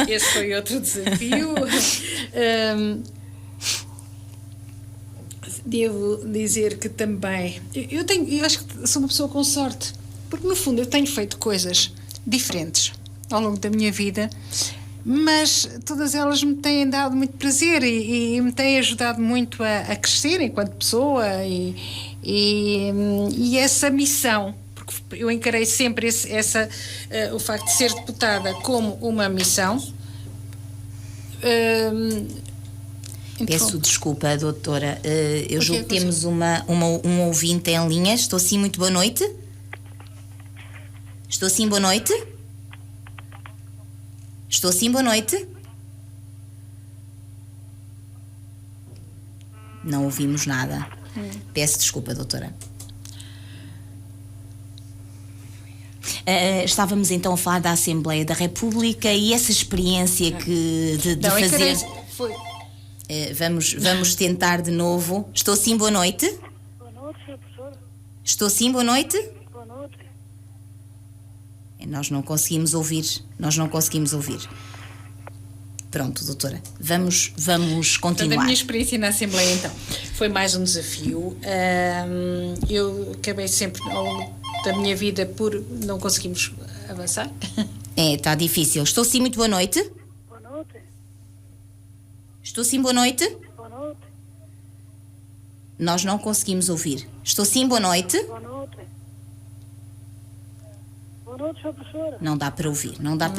Esse foi outro desafio. Devo dizer que também eu acho que sou uma pessoa com sorte, porque no fundo eu tenho feito coisas diferentes ao longo da minha vida, mas todas elas me têm dado muito prazer e me têm ajudado muito a crescer enquanto pessoa e essa missão, porque eu encarei sempre o facto de ser deputada como uma missão. Peço desculpa, doutora, eu julgo que temos um ouvinte em linha. Estou sim, muito boa noite. Estou sim, boa noite. Estou sim, boa noite. Não ouvimos nada. Peço desculpa, doutora. Estávamos então a falar da Assembleia da República e essa experiência de fazer... Foi... Vamos tentar de novo. Estou sim, boa noite. Boa noite, senhor professor. Estou sim, boa noite. Boa noite. Nós não conseguimos ouvir. Pronto, doutora. Vamos continuar. Portanto, a minha experiência na Assembleia, então, foi mais um desafio. Eu acabei sempre, ao longo da minha vida, por não conseguirmos avançar. Está difícil. Estou sim, muito boa noite. Boa noite. Estou sim, boa noite. Boa noite. Nós não conseguimos ouvir. Estou sim, boa noite. Boa noite. Boa noite, senhor professor. Não dá para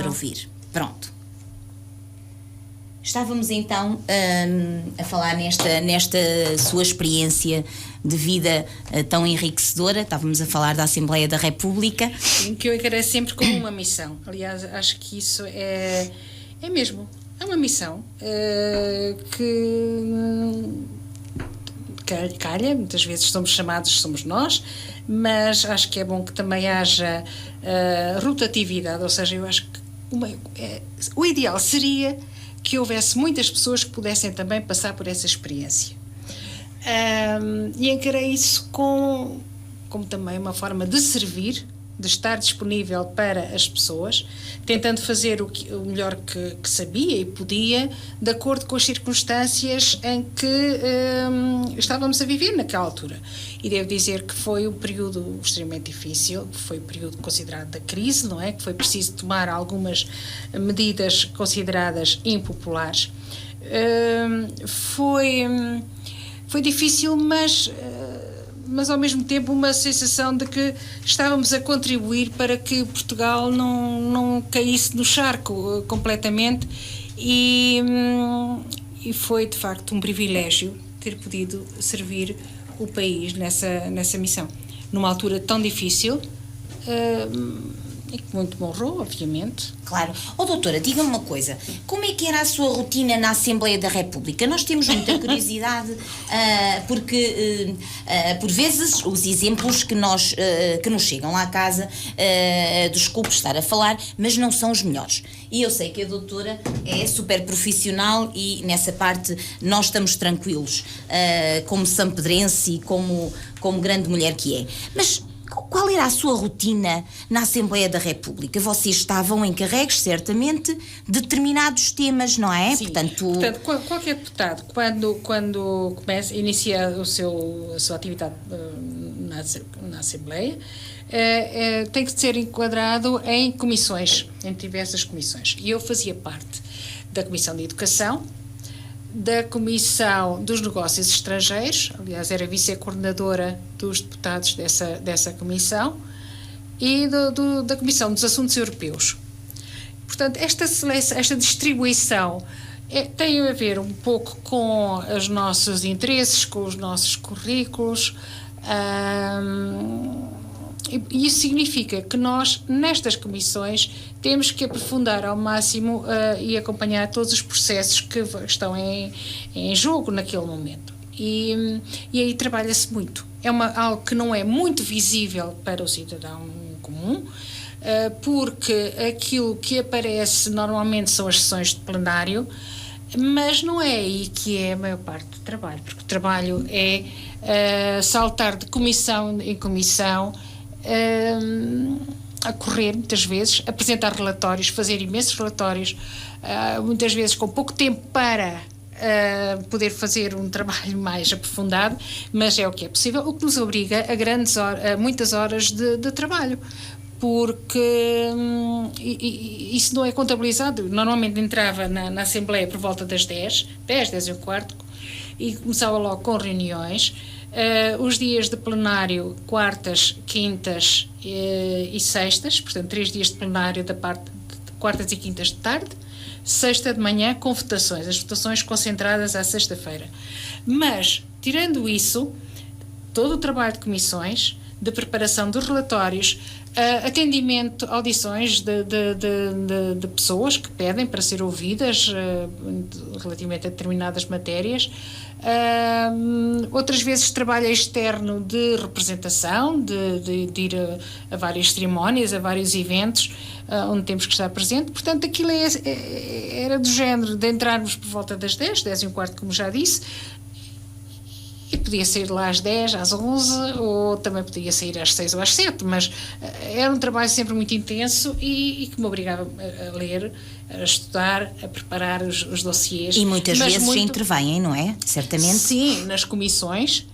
ouvir. Pronto. Estávamos então a falar nesta sua experiência de vida tão enriquecedora. Estávamos a falar da Assembleia da República. Sim, que eu encarei sempre como uma missão. Aliás, acho que isso é mesmo. É uma missão que calha, muitas vezes somos nós, mas acho que é bom que também haja rotatividade, ou seja, eu acho que o ideal seria que houvesse muitas pessoas que pudessem também passar por essa experiência. E encarei isso como também uma forma de servir, de estar disponível para as pessoas, tentando fazer o melhor que sabia e podia, de acordo com as circunstâncias em que estávamos a viver naquela altura. E devo dizer que foi um período extremamente difícil, foi um período considerado da crise, não é? Que foi preciso tomar algumas medidas consideradas impopulares. Foi difícil, mas ao mesmo tempo uma sensação de que estávamos a contribuir para que Portugal não caísse no charco completamente e foi de facto um privilégio ter podido servir o país nessa missão, numa altura tão difícil e que muito me honrou, obviamente. Claro. Doutora, diga-me uma coisa, como é que era a sua rotina na Assembleia da República? Nós temos muita curiosidade, porque por vezes os exemplos que nos chegam à casa, desculpe estar a falar, mas não são os melhores. E eu sei que a doutora é super profissional e nessa parte nós estamos tranquilos, como sampedrense e como grande mulher que é. Mas qual era a sua rotina na Assembleia da República? Vocês estavam encarregues, certamente, de determinados temas, não é? Sim. Portanto, qualquer deputado, quando inicia a sua atividade na Assembleia, tem que ser enquadrado em comissões, em diversas comissões. E eu fazia parte da Comissão de Educação, da Comissão dos Negócios Estrangeiros, aliás, era vice-coordenadora dos deputados dessa comissão, e da Comissão dos Assuntos Europeus. Portanto, esta distribuição tem a ver um pouco com os nossos interesses, com os nossos currículos, e isso significa que nós, nestas comissões, temos que aprofundar ao máximo e acompanhar todos os processos que estão em jogo naquele momento. E aí trabalha-se muito. É algo que não é muito visível para o cidadão comum, porque aquilo que aparece normalmente são as sessões de plenário, mas não é aí que é a maior parte do trabalho, porque o trabalho é saltar de comissão em comissão, a correr muitas vezes, apresentar relatórios, fazer imensos relatórios, muitas vezes com pouco tempo para poder fazer um trabalho mais aprofundado, mas é o que é possível, o que nos obriga a muitas horas de trabalho, porque isso não é contabilizado. Normalmente entrava na Assembleia por volta das 10 e um quarto, e começava logo com reuniões. Os dias de plenário, quartas, quintas e sextas, portanto 3 dias de plenário da parte de quartas e quintas de tarde, sexta de manhã com votações, as votações concentradas à sexta-feira. Mas, tirando isso, todo o trabalho de comissões, de preparação dos relatórios, atendimento, audições de pessoas que pedem para ser ouvidas relativamente a determinadas matérias, outras vezes trabalho externo de representação, de ir a várias cerimónias, a vários eventos onde temos que estar presente. Portanto, aquilo era do género de entrarmos por volta das 10 e um quarto, como já disse, e podia sair lá às 10, às 11, ou também podia sair às 6 ou às 7, mas era um trabalho sempre muito intenso e que me obrigava a ler, a estudar, a preparar os dossiês. E muitas vezes intervêm, não é? Certamente. Sim, nas comissões,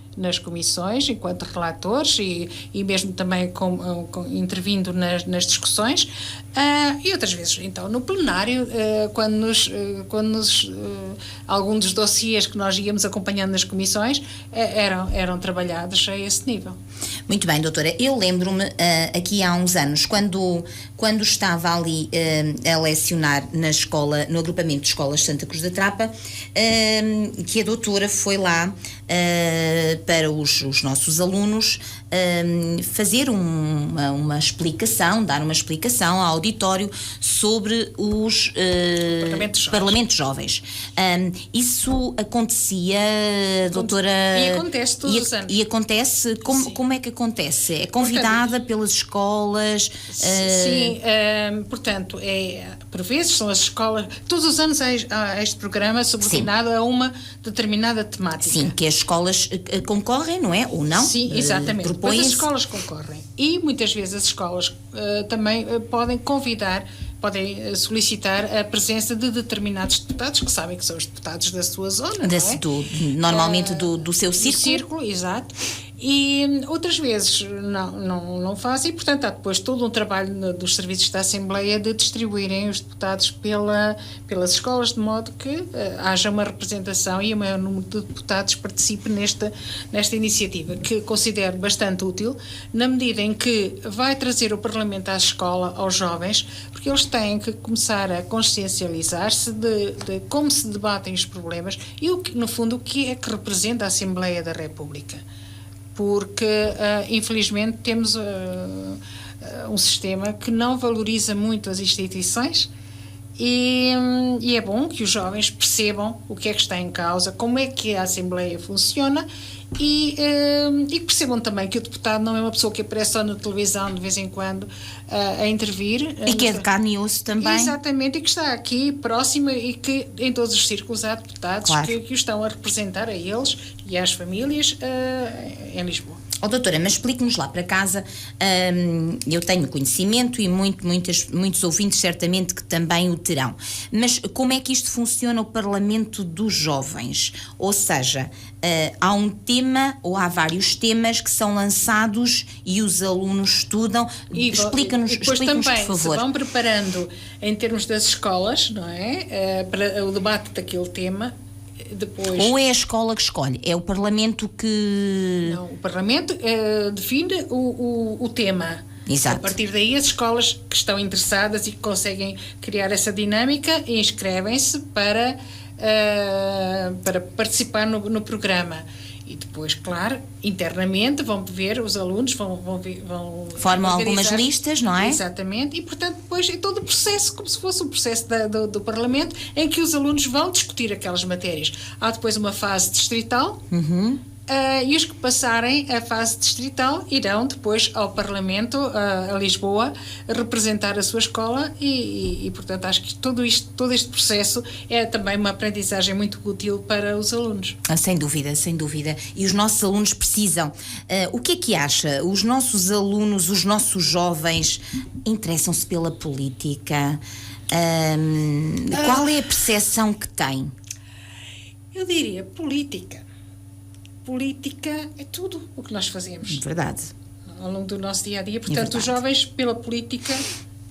enquanto relatores e mesmo também intervindo nas discussões, e outras vezes, então, no plenário, quando algum dos dossiês que nós íamos acompanhando nas comissões eram trabalhados a esse nível. Muito bem, doutora. Eu lembro-me, aqui há uns anos, quando estava ali a lecionar na escola, no agrupamento de escolas Santa Cruz da Trapa, que a doutora foi lá para os nossos alunos fazer uma explicação, dar uma explicação ao auditório sobre os Parlamentos Jovens. Isso acontecia, doutora? E acontece todos os anos. E acontece, como é que acontece? É convidada pelas escolas? Sim, portanto, por vezes são as escolas, todos os anos há este programa subordinado a uma determinada temática. Sim, que as escolas concorrem, não é? Ou não? Sim, exatamente. Mas as escolas concorrem. E muitas vezes as escolas também podem solicitar a presença de determinados deputados, que sabem que são os deputados da sua zona, normalmente do seu círculo. Do círculo, exato. E outras vezes não fazem, e portanto há depois todo um trabalho dos serviços da Assembleia de distribuírem os deputados pelas escolas, de modo que haja uma representação e o maior número de deputados participe nesta iniciativa, que considero bastante útil, na medida em que vai trazer o Parlamento à escola, aos jovens, porque eles têm que começar a consciencializar-se de como se debatem os problemas e, no fundo, o que é que representa a Assembleia da República. Porque, infelizmente, temos um sistema que não valoriza muito as instituições e é bom que os jovens percebam o que é que está em causa, como é que a Assembleia funciona e que percebam também que o deputado não é uma pessoa que aparece só na televisão de vez em quando a intervir. E que é de carne e osso também. Exatamente, e que está aqui próxima e que em todos os círculos há deputados, claro, que o estão a representar a eles e às famílias em Lisboa. Doutora, mas explique-nos lá para casa, eu tenho conhecimento e muitos ouvintes certamente que também o terão, mas como é que isto funciona, o Parlamento dos Jovens? Ou seja, há um tema ou há vários temas que são lançados e os alunos estudam. Explica-nos, por também favor. Se vão preparando em termos das escolas, não é? Para o debate daquele tema. Depois, ou é a escola que escolhe? É o Parlamento que... Não, o Parlamento define o tema. Exato. A partir daí, as escolas que estão interessadas e que conseguem criar essa dinâmica inscrevem-se para participar no programa. E depois, claro, internamente vão ver, os alunos vão formam algumas listas, não é? Exatamente, e portanto depois é todo o processo, como se fosse um processo do Parlamento, em que os alunos vão discutir aquelas matérias. Há depois uma fase distrital, e os que passarem a fase distrital irão depois ao Parlamento, a Lisboa, representar a sua escola e portanto acho que todo este processo é também uma aprendizagem muito útil para os alunos. Sem dúvida, sem dúvida. E os nossos alunos precisam. O que é que acha? Os nossos alunos, os nossos jovens interessam-se pela política? Qual é a percepção que têm? Eu diria política é tudo o que nós fazemos. Verdade. Ao longo do nosso dia-a-dia. Portanto, os jovens pela política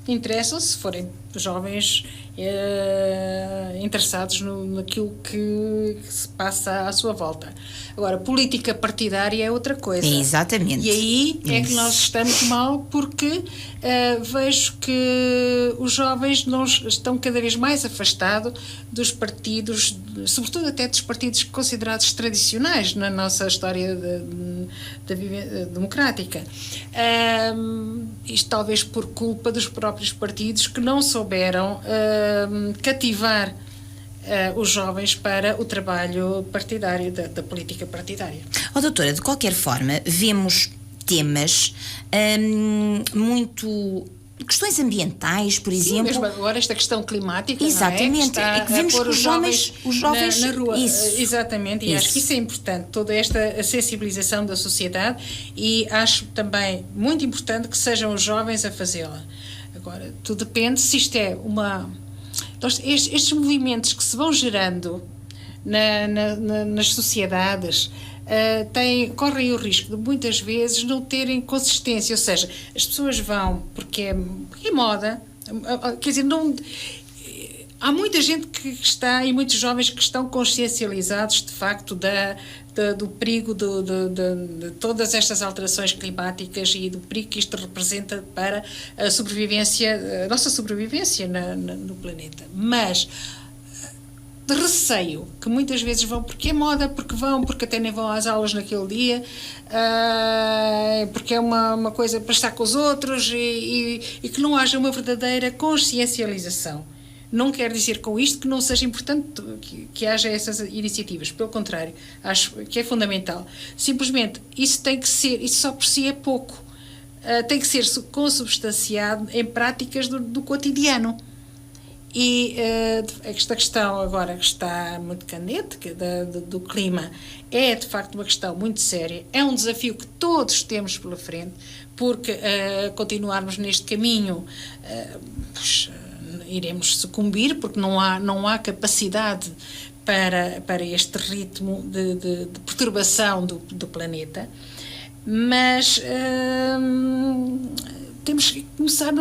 interessam-se, se forem jovens interessados naquilo que se passa à sua volta. Agora, política partidária é outra coisa. Exatamente. E aí é que nós estamos mal, porque vejo que os jovens estão cada vez mais afastados dos partidos, sobretudo até dos partidos considerados tradicionais na nossa história democrática. Isto talvez por culpa dos próprios partidos que não souberam cativar os jovens para o trabalho partidário, da política partidária. Doutora, de qualquer forma, vemos temas muito... questões ambientais, por exemplo. Mesmo agora esta questão climática. Exatamente. Não é? É que vemos que os jovens na rua. Isso. Exatamente, e acho que isso é importante, toda esta sensibilização da sociedade, e acho também muito importante que sejam os jovens a fazê-la. Agora, tudo depende se isto é estes movimentos que se vão gerando nas sociedades correm o risco de muitas vezes não terem consistência, ou seja, as pessoas vão porque é moda, quer dizer, há muita gente que está, e muitos jovens que estão consciencializados de facto do perigo de todas estas alterações climáticas e do perigo que isto representa para a nossa sobrevivência no planeta. Mas de receio, que muitas vezes vão porque é moda, porque até nem vão às aulas naquele dia, porque é uma coisa para estar com os outros, e que não haja uma verdadeira consciencialização. Não quer dizer com isto que não seja importante que haja essas iniciativas, pelo contrário, acho que é fundamental. Simplesmente, isso só por si é pouco, tem que ser consubstanciado em práticas do cotidiano. E esta questão agora que está muito candente, do clima, é de facto uma questão muito séria, é um desafio que todos temos pela frente, porque continuarmos neste caminho, iremos sucumbir, porque não há capacidade para este ritmo de perturbação do planeta, mas temos que começar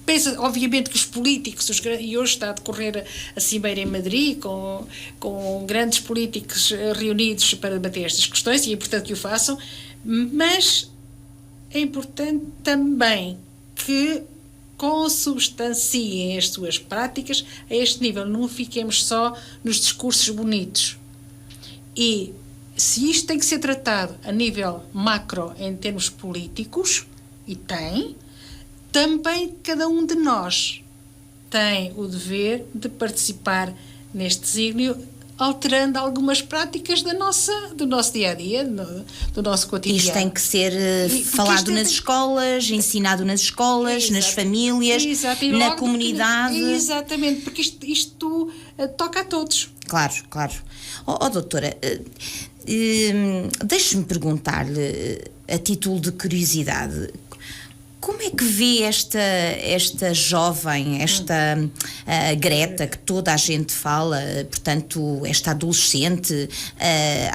pensa, obviamente, que os políticos, e hoje está a decorrer a Cimeira em Madrid, com grandes políticos reunidos para debater estas questões, e é importante que o façam, mas é importante também que consubstanciem as suas práticas a este nível, não fiquemos só nos discursos bonitos. E se isto tem que ser tratado a nível macro, em termos políticos, e também cada um de nós tem o dever de participar neste desígnio, alterando algumas práticas do nosso dia-a-dia, do nosso cotidiano. Isto tem que ser falado nas escolas, ensinado nas escolas, nas famílias, na comunidade. Exatamente, porque isto toca a todos. Claro. Doutora, deixe-me perguntar-lhe, a título de curiosidade, como é que vê esta jovem, a Greta, que toda a gente fala, portanto, esta adolescente,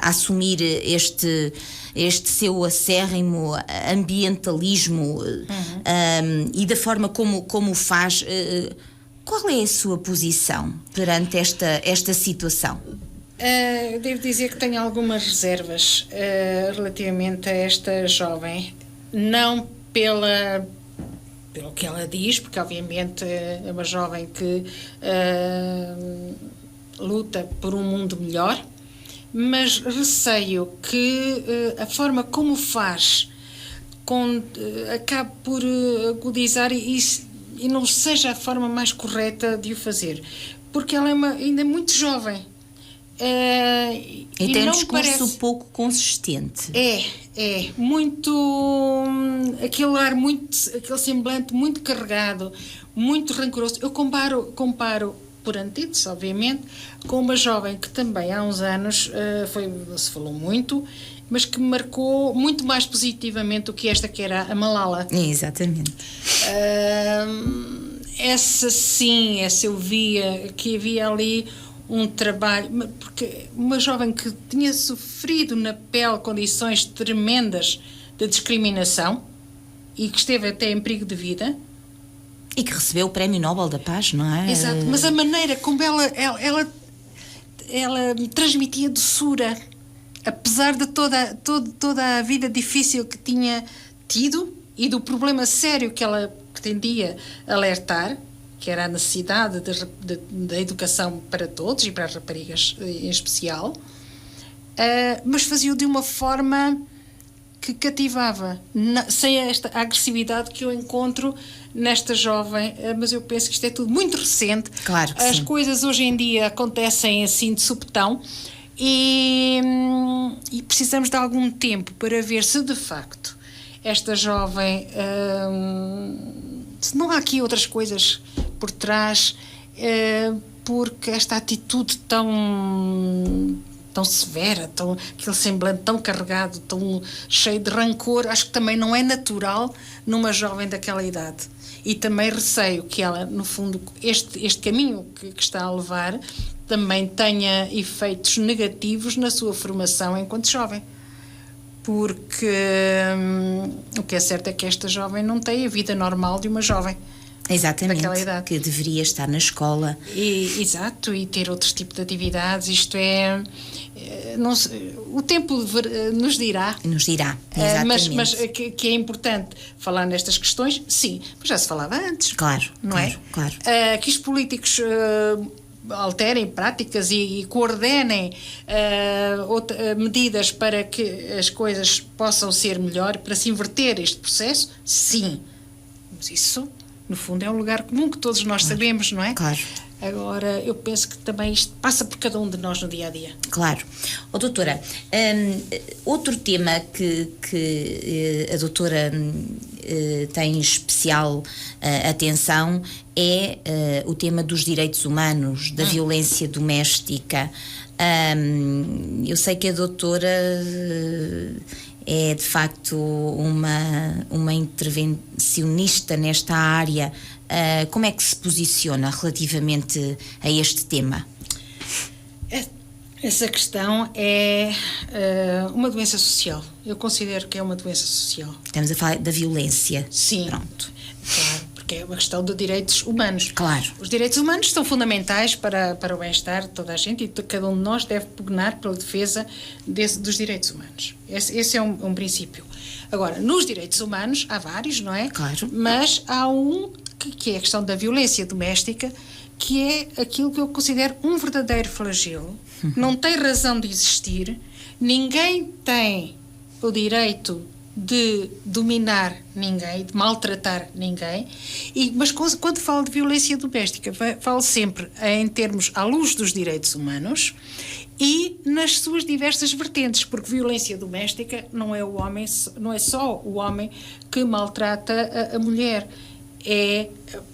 a assumir este seu acérrimo ambientalismo, e da forma como o faz? Qual é a sua posição perante esta situação? Devo dizer que tenho algumas reservas relativamente a esta jovem. Não pelo que ela diz, porque obviamente é uma jovem que luta por um mundo melhor, mas receio que a forma como faz acabe por agudizar e não seja a forma mais correta de o fazer, porque ela ainda é muito jovem. E tem um discurso pouco consistente. É muito aquele ar aquele semblante muito carregado, muito rancoroso. Eu comparo por antítese, obviamente, com uma jovem que também há uns anos se falou muito, mas que marcou muito mais positivamente do que esta, que era a Malala. Exatamente. Essa eu via que havia ali um trabalho, porque uma jovem que tinha sofrido na pele condições tremendas de discriminação e que esteve até em perigo de vida. E que recebeu o Prémio Nobel da Paz, não é? Exato, mas a maneira como ela transmitia doçura, apesar de toda a vida difícil que tinha tido e do problema sério que ela pretendia alertar, que era a necessidade da educação para todos e para as raparigas em especial, mas fazia-o de uma forma que cativava, sem esta agressividade que eu encontro nesta jovem. Mas eu penso que isto é tudo muito recente. Claro que as sim. coisas hoje em dia acontecem assim de supetão e precisamos de algum tempo para ver se de facto esta jovem, se não há aqui outras coisas por trás, porque esta atitude tão severa, aquele semblante tão carregado, tão cheio de rancor, acho que também não é natural numa jovem daquela idade. E também receio que ela, no fundo, este caminho que está a levar também tenha efeitos negativos na sua formação enquanto jovem. Porque o que é certo é que esta jovem não tem a vida normal de uma jovem. Exatamente, daquela idade. Que deveria estar na escola. Exato, e ter outros tipos de atividades. Isto não sei, o tempo nos dirá. Nos dirá, exatamente. Mas que é importante falar nestas questões, sim, mas já se falava antes. Claro, não claro. Que os políticos alterem práticas e coordenem medidas para que as coisas possam ser melhor, para se inverter este processo, sim. Mas isso, no fundo, é um lugar comum que todos nós sabemos, não é? Claro. Agora, eu penso que também isto passa por cada um de nós no dia-a-dia. Claro. Doutora, outro tema que a doutora tem especial atenção é o tema dos direitos humanos, da violência doméstica. Eu sei que a doutora é de facto uma intervencionista nesta área. Como é que se posiciona relativamente a este tema? Essa questão é uma doença social. Eu considero que é uma doença social. Estamos a falar da violência. Sim. Pronto. Claro, porque é uma questão de direitos humanos. Claro. Os direitos humanos são fundamentais para o bem-estar de toda a gente e cada um de nós deve pugnar pela defesa dos direitos humanos. Esse é um princípio. Agora, nos direitos humanos há vários, não é? Claro. Mas há um que é a questão da violência doméstica, que é aquilo que eu considero um verdadeiro flagelo. Não tem razão de existir, ninguém tem o direito de dominar ninguém, de maltratar ninguém, mas quando falo de violência doméstica, falo sempre em termos à luz dos direitos humanos e nas suas diversas vertentes, porque violência doméstica não é só o homem que maltrata a mulher,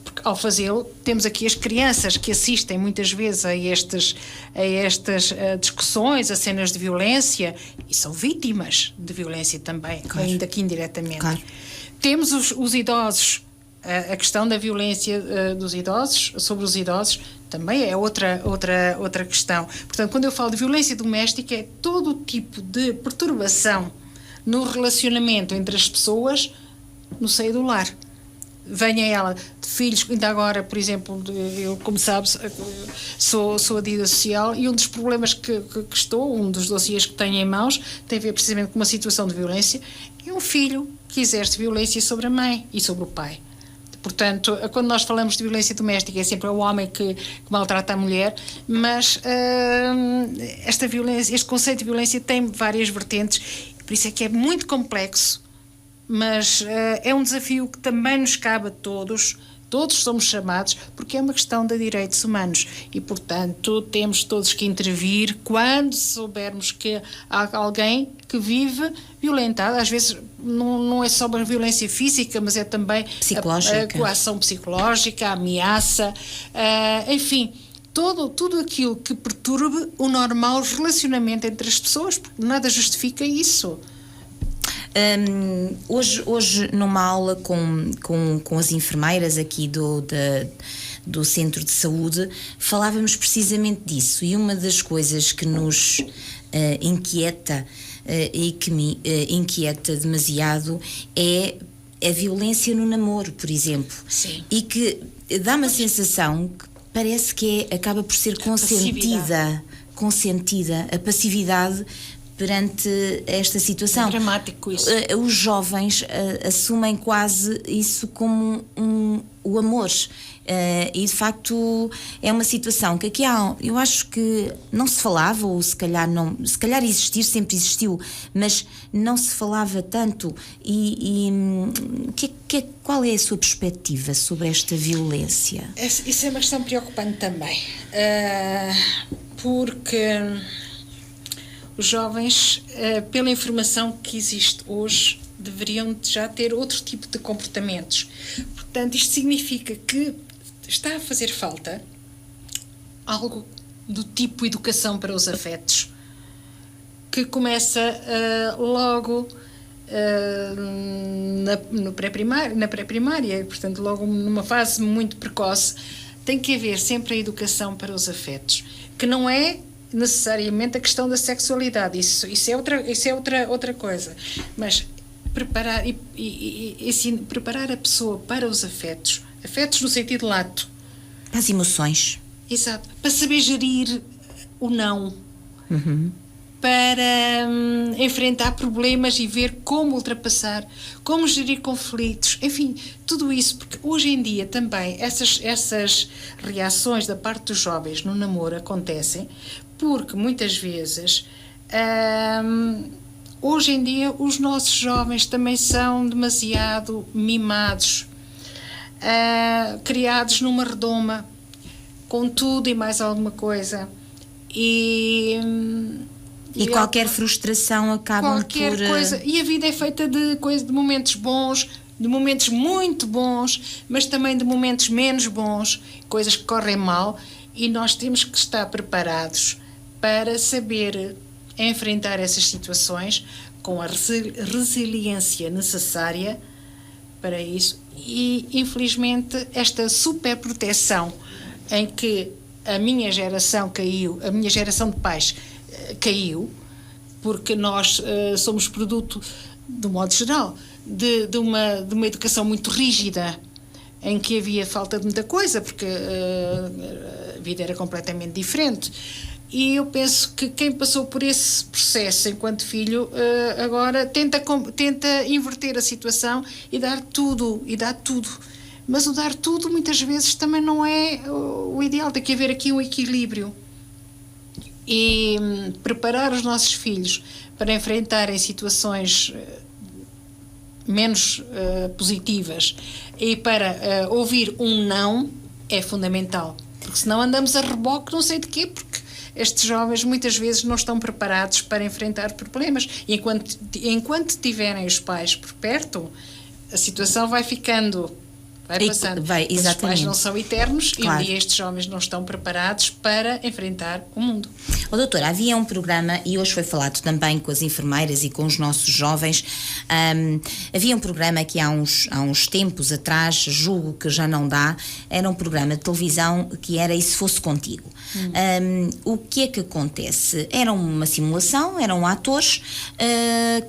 porque ao fazê-lo, temos aqui as crianças que assistem muitas vezes a estas discussões, a cenas de violência, e são vítimas de violência também, claro, ainda que indiretamente. Claro. Temos os idosos, a questão da violência dos idosos, sobre os idosos, também é outra questão. Portanto, quando eu falo de violência doméstica, é todo o tipo de perturbação no relacionamento entre as pessoas no seio do lar. Venha ela de filhos, ainda agora, por exemplo, eu, como sabes, sou adida social, e um dos problemas que estou, um dos dossiês que tenho em mãos, tem a ver precisamente com uma situação de violência, é um filho que exerce violência sobre a mãe e sobre o pai. Portanto, quando nós falamos de violência doméstica, é sempre o homem que maltrata a mulher, mas esta violência, este conceito de violência tem várias vertentes, por isso é que é muito complexo, mas é um desafio que também nos cabe a todos somos chamados, porque é uma questão de direitos humanos e, portanto, temos todos que intervir quando soubermos que há alguém que vive violentado. Às vezes não é só uma violência física, mas é também a coação psicológica, a ameaça, enfim, tudo aquilo que perturbe o normal relacionamento entre as pessoas, porque nada justifica isso. Hoje numa aula com as enfermeiras aqui do centro de saúde, falávamos precisamente disso, e uma das coisas que nos inquieta e que me inquieta demasiado é a violência no namoro, por exemplo. Sim. E que dá-me a sensação que parece que acaba por ser consentida a passividade perante esta situação. É dramático isso. Os jovens assumem quase isso como o amor. E de facto é uma situação que aqui eu acho que não se falava, ou se calhar existir, sempre existiu, mas não se falava tanto. Qual é a sua perspectiva sobre esta violência? Isso é uma questão preocupante também, porque os jovens, pela informação que existe hoje, deveriam já ter outro tipo de comportamentos. Portanto, isto significa que está a fazer falta algo do tipo educação para os afetos, que começa logo na pré-primária, portanto, logo numa fase muito precoce. Tem que haver sempre a educação para os afetos, que não é necessariamente a questão da sexualidade, isso é outra coisa, mas preparar preparar a pessoa para os afetos no sentido lato, as emoções, exato, para saber gerir o não, para enfrentar problemas e ver como ultrapassar, como gerir conflitos, enfim, tudo isso, porque hoje em dia também essas reações da parte dos jovens no namoro acontecem porque muitas vezes hoje em dia os nossos jovens também são demasiado mimados, criados numa redoma com tudo e mais alguma coisa, e qualquer frustração acaba por coisa, e a vida é feita de momentos bons, de momentos muito bons, mas também de momentos menos bons, coisas que correm mal, e nós temos que estar preparados para saber enfrentar essas situações com a resiliência necessária para isso. E, infelizmente, esta superproteção em que a minha geração caiu, a minha geração de pais caiu, porque nós somos produto, do modo geral, de uma educação muito rígida, em que havia falta de muita coisa, porque a vida era completamente diferente. E eu penso que quem passou por esse processo enquanto filho agora tenta inverter a situação e dar tudo. Mas o dar tudo muitas vezes também não é o ideal, tem que haver aqui um equilíbrio. E preparar os nossos filhos para enfrentarem situações menos positivas e para ouvir um não é fundamental, porque senão andamos a reboque não sei de quê, porque estes jovens muitas vezes não estão preparados para enfrentar problemas, e enquanto tiverem os pais por perto, a situação vai ficando vai passando. Vai, Mas os pais exatamente. não são eternos, Claro. e um dia estes jovens não estão preparados para enfrentar o mundo. Doutora, havia um programa, e hoje foi falado também com as enfermeiras e com os nossos jovens, havia um programa que há uns tempos atrás, julgo que já não dá, era um programa de televisão que era E Se Fosse Contigo. O que é que acontece? Era uma simulação, eram atores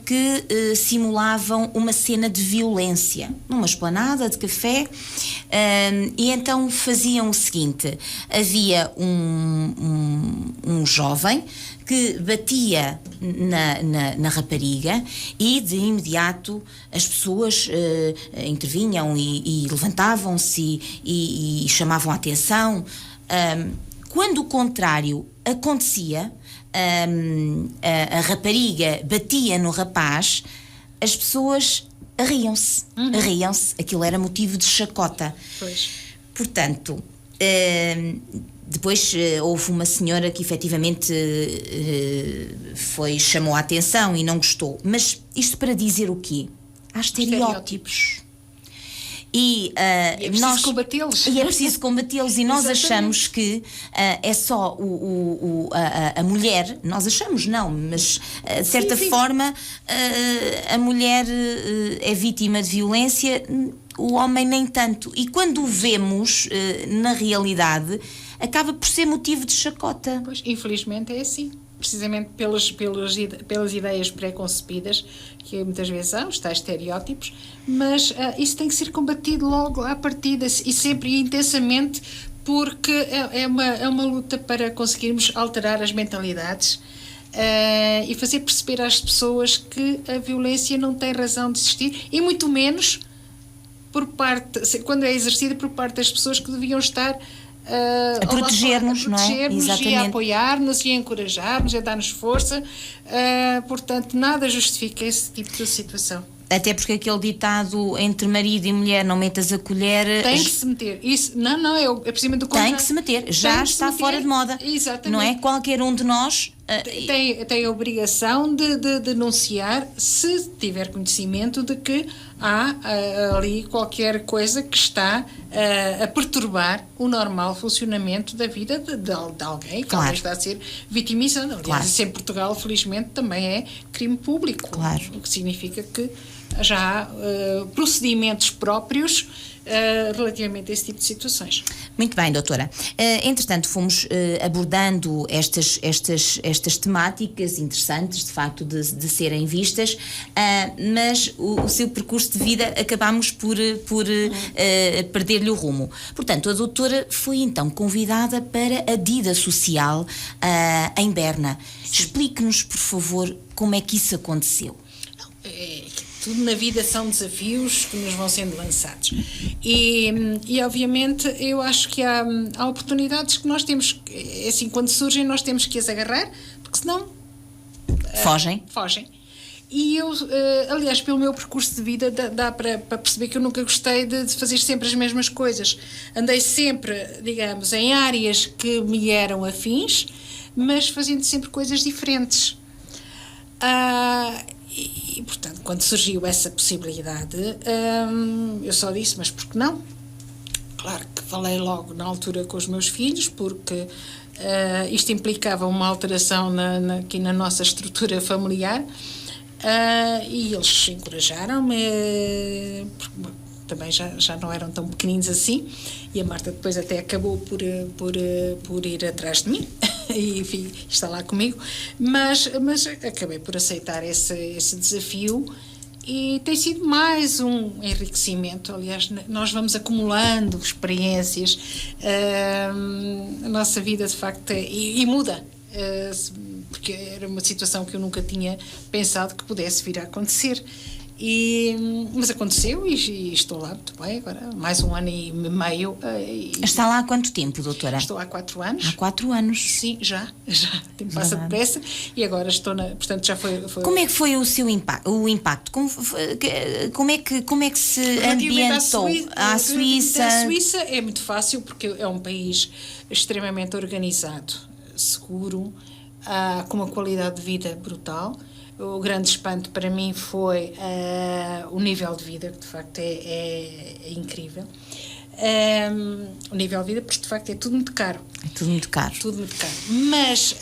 que simulavam uma cena de violência, numa esplanada de café, e então faziam o seguinte: havia um jovem que batia na rapariga e de imediato as pessoas intervinham e levantavam-se e chamavam a atenção. Quando o contrário acontecia, a rapariga batia no rapaz, as pessoas riam-se, aquilo era motivo de chacota. Pois. Portanto, depois houve uma senhora que efetivamente chamou a atenção e não gostou. Mas isto para dizer o quê? Há estereótipos. E é preciso combatê-los. E é preciso combatê-los. E nós Exatamente. achamos que é só a mulher, nós achamos não, mas de certa forma a mulher é vítima de violência, o homem nem tanto. E quando o vemos na realidade, acaba por ser motivo de chacota. Pois, infelizmente é assim. Precisamente pelas ideias pré-concebidas, que muitas vezes há, os tais estereótipos, mas isso tem que ser combatido logo à partida e sempre intensamente, porque é uma luta para conseguirmos alterar as mentalidades e fazer perceber às pessoas que a violência não tem razão de existir, e muito menos quando é exercida por parte das pessoas que deviam estar a proteger-nos, não é? E a apoiar-nos e a encorajar-nos, a dar-nos força. Portanto, nada justifica esse tipo de situação. Até porque aquele ditado entre marido e mulher, não metas a colher... Tem que se meter. Isso, não, é precisamente do contrário. Tem que se meter. Já está fora de moda. Exatamente. Não é? Qualquer um de nós... Tem a obrigação de denunciar, se tiver conhecimento de que há ali qualquer coisa que está a perturbar o normal funcionamento da vida de alguém que alguém está a ser vitimizado. Aliás, isso em Portugal, felizmente, também é crime público. Claro. O que significa que já há procedimentos próprios relativamente a esse tipo de situações. Muito bem, doutora. Entretanto, fomos abordando estas temáticas interessantes, de facto, de serem vistas, mas o seu percurso de vida acabámos por perder-lhe o rumo. Portanto, a doutora foi então convidada para a Dida Social em Berna. Explique-nos, por favor, como é que isso aconteceu. Tudo na vida são desafios que nos vão sendo lançados e obviamente eu acho que há oportunidades que nós temos, assim, quando surgem nós temos que as agarrar, porque senão fogem. E eu, aliás, pelo meu percurso de vida dá para perceber que eu nunca gostei de fazer sempre as mesmas coisas. Andei sempre, digamos, em áreas que me eram afins, mas fazendo sempre coisas diferentes. E, portanto, quando surgiu essa possibilidade, eu só disse, mas por que não? Claro que falei logo na altura com os meus filhos, porque isto implicava uma alteração aqui na nossa estrutura familiar, e eles encorajaram-me, porque também já não eram tão pequeninos assim, e a Marta depois até acabou por ir atrás de mim e enfim, está lá comigo, mas acabei por aceitar esse desafio e tem sido mais um enriquecimento. Aliás, nós vamos acumulando experiências, a nossa vida de facto e muda, porque era uma situação que eu nunca tinha pensado que pudesse vir a acontecer. Mas aconteceu e estou lá muito bem agora, mais 1 ano e meio. Está lá há quanto tempo, doutora? Estou há 4 anos. Há 4 anos? Sim, já. Tempo passa depressa e agora estou portanto já foi... Como é que foi o seu impacto? Como é que se ambientou à Suíça? A Suíça é muito fácil porque é um país extremamente organizado, seguro, com uma qualidade de vida brutal. O grande espanto para mim foi o nível de vida, que de facto é incrível. O nível de vida, porque de facto é tudo muito caro. É tudo muito caro. Tudo muito caro. Mas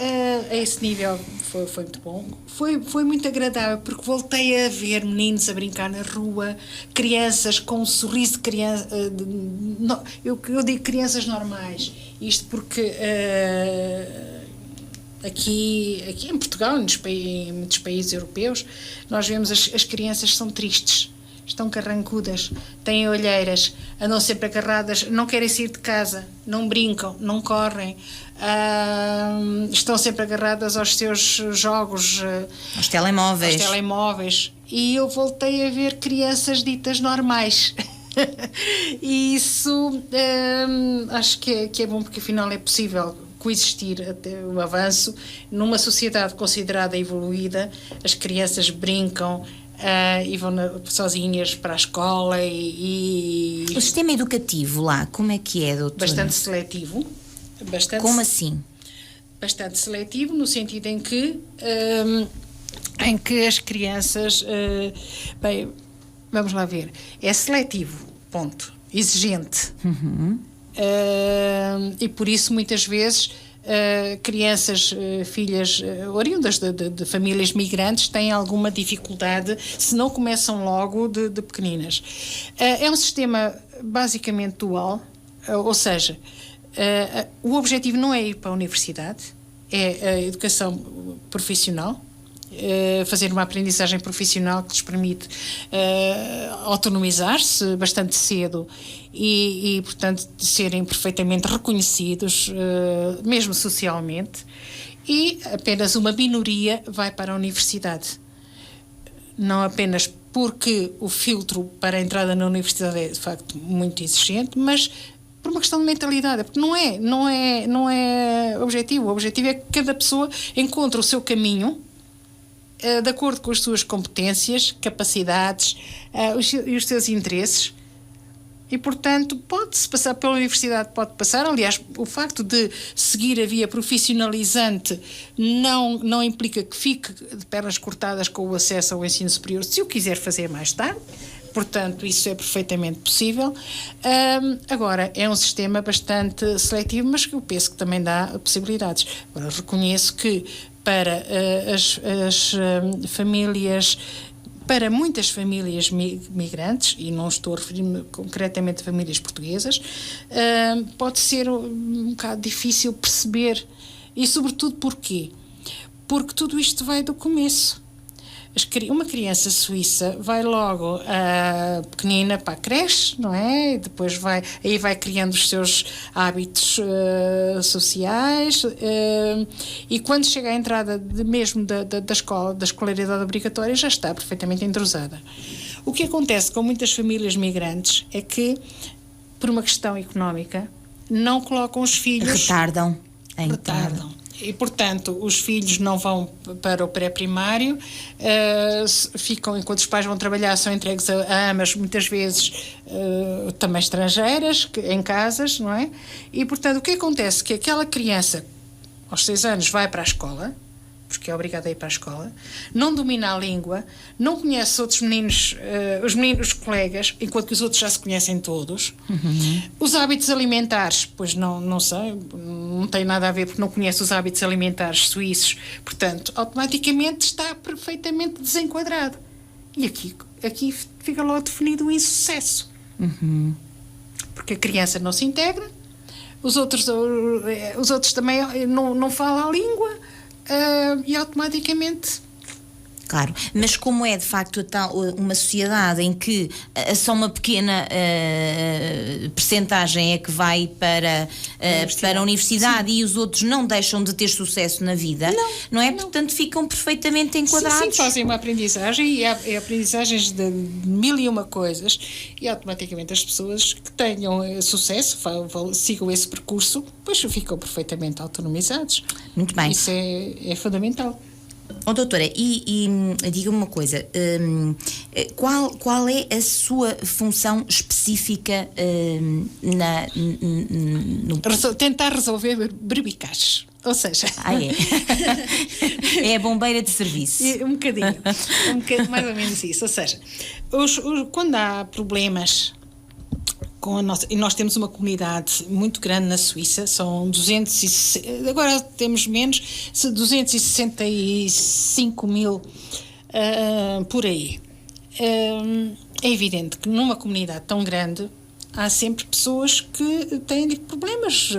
a esse nível foi muito bom. Foi muito agradável, porque voltei a ver meninos a brincar na rua, crianças com um sorriso de criança. Eu digo crianças normais. Isto porque aqui em Portugal, em muitos países europeus, nós vemos as crianças são tristes. Estão carrancudas, têm olheiras, andam sempre agarradas, não querem sair de casa, não brincam, não correm, estão sempre agarradas aos seus jogos, Aos telemóveis. E eu voltei a ver crianças ditas normais. E isso acho que é bom, porque afinal é possível coexistir até o avanço. Numa sociedade considerada evoluída, as crianças brincam, e vão sozinhas para a escola O sistema educativo lá, como é que é, doutora? Bastante seletivo. Como assim? Bastante seletivo, no sentido em que as crianças... bem, vamos lá ver. É seletivo, ponto. Exigente. E por isso, muitas vezes... crianças, filhas oriundas de famílias migrantes têm alguma dificuldade se não começam logo de pequeninas. É um sistema basicamente dual, ou seja, o objetivo não é ir para a universidade, é a educação profissional, fazer uma aprendizagem profissional que lhes permite autonomizar-se bastante cedo e, portanto, serem perfeitamente reconhecidos, mesmo socialmente, e apenas uma minoria vai para a universidade. Não apenas porque o filtro para a entrada na universidade é, de facto, muito exigente, mas por uma questão de mentalidade, porque não é objetivo. O objetivo é que cada pessoa encontre o seu caminho de acordo com as suas competências, capacidades e os seus interesses. E, portanto, pode-se passar pela universidade, pode passar. Aliás, o facto de seguir a via profissionalizante não implica que fique de pernas cortadas com o acesso ao ensino superior, se o quiser fazer mais tarde. Portanto, isso é perfeitamente possível. Agora, é um sistema bastante seletivo, mas que eu penso que também dá possibilidades. Agora, reconheço que para as famílias... Para muitas famílias migrantes, e não estou a referir-me concretamente a famílias portuguesas, pode ser um bocado difícil perceber. E, sobretudo, porquê? Porque tudo isto vai do começo. Uma criança suíça vai logo pequenina para a creche, não é? E depois vai criando os seus hábitos sociais, e quando chega à entrada mesmo da escola, da escolaridade obrigatória, já está perfeitamente entrosada. O que acontece com muitas famílias migrantes é que, por uma questão económica, não colocam os filhos... Retardam. E, portanto, os filhos não vão para o pré-primário, ficam, enquanto os pais vão trabalhar, são entregues a amas, muitas vezes também estrangeiras, em casas, não é? E, portanto, o que acontece? Que aquela criança, aos 6 anos, vai para a escola, porque é obrigada a ir para a escola, não domina a língua, não conhece outros meninos, os colegas, enquanto que os outros já se conhecem todos. Os hábitos alimentares, pois não sei, não tem nada a ver, porque não conhece os hábitos alimentares suíços, portanto, automaticamente está perfeitamente desenquadrado. E aqui fica logo definido o insucesso. Porque a criança não se integra, os outros também não falam a língua, e automaticamente... Claro, mas como é de facto uma sociedade em que só uma pequena percentagem é que vai para a universidade, e os outros não deixam de ter sucesso na vida, não é? Portanto, ficam perfeitamente enquadrados. Sim, fazem uma aprendizagem, e há aprendizagens de 1001 coisas, e automaticamente as pessoas que tenham sucesso, sigam esse percurso, pois ficam perfeitamente autonomizados. Muito bem. Isso é fundamental. Doutora, e diga-me uma coisa, qual é a sua função específica Tentar resolver berbicaches, ou seja... É a bombeira de serviço. Um bocadinho, mais ou menos isso, ou seja, quando há problemas E nós temos uma comunidade muito grande na Suíça, são 260, agora temos menos, 265 mil por aí. É evidente que numa comunidade tão grande há sempre pessoas que têm problemas,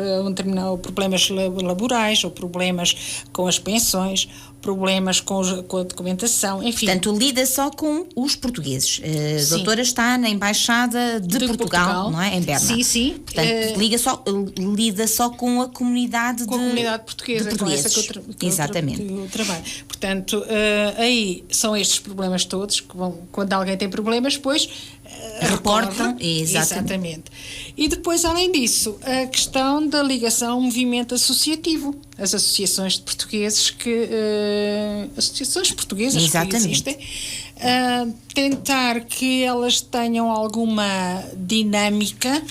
problemas laborais, ou problemas com as pensões, problemas com a documentação, enfim. Portanto, lida só com os portugueses. A Sim. doutora está na Embaixada de Portugal, não é? Em Berna. Sim, sim. Portanto, lida só com a comunidade portuguesa, de portugueses. com essa que Exatamente. eu trabalho. Portanto, aí são estes problemas todos, que quando alguém tem problemas, depois reportam. Exatamente. E depois, além disso, a questão da ligação ao movimento associativo. As associações de portugueses associações portuguesas que existem, tentar que elas tenham alguma dinâmica,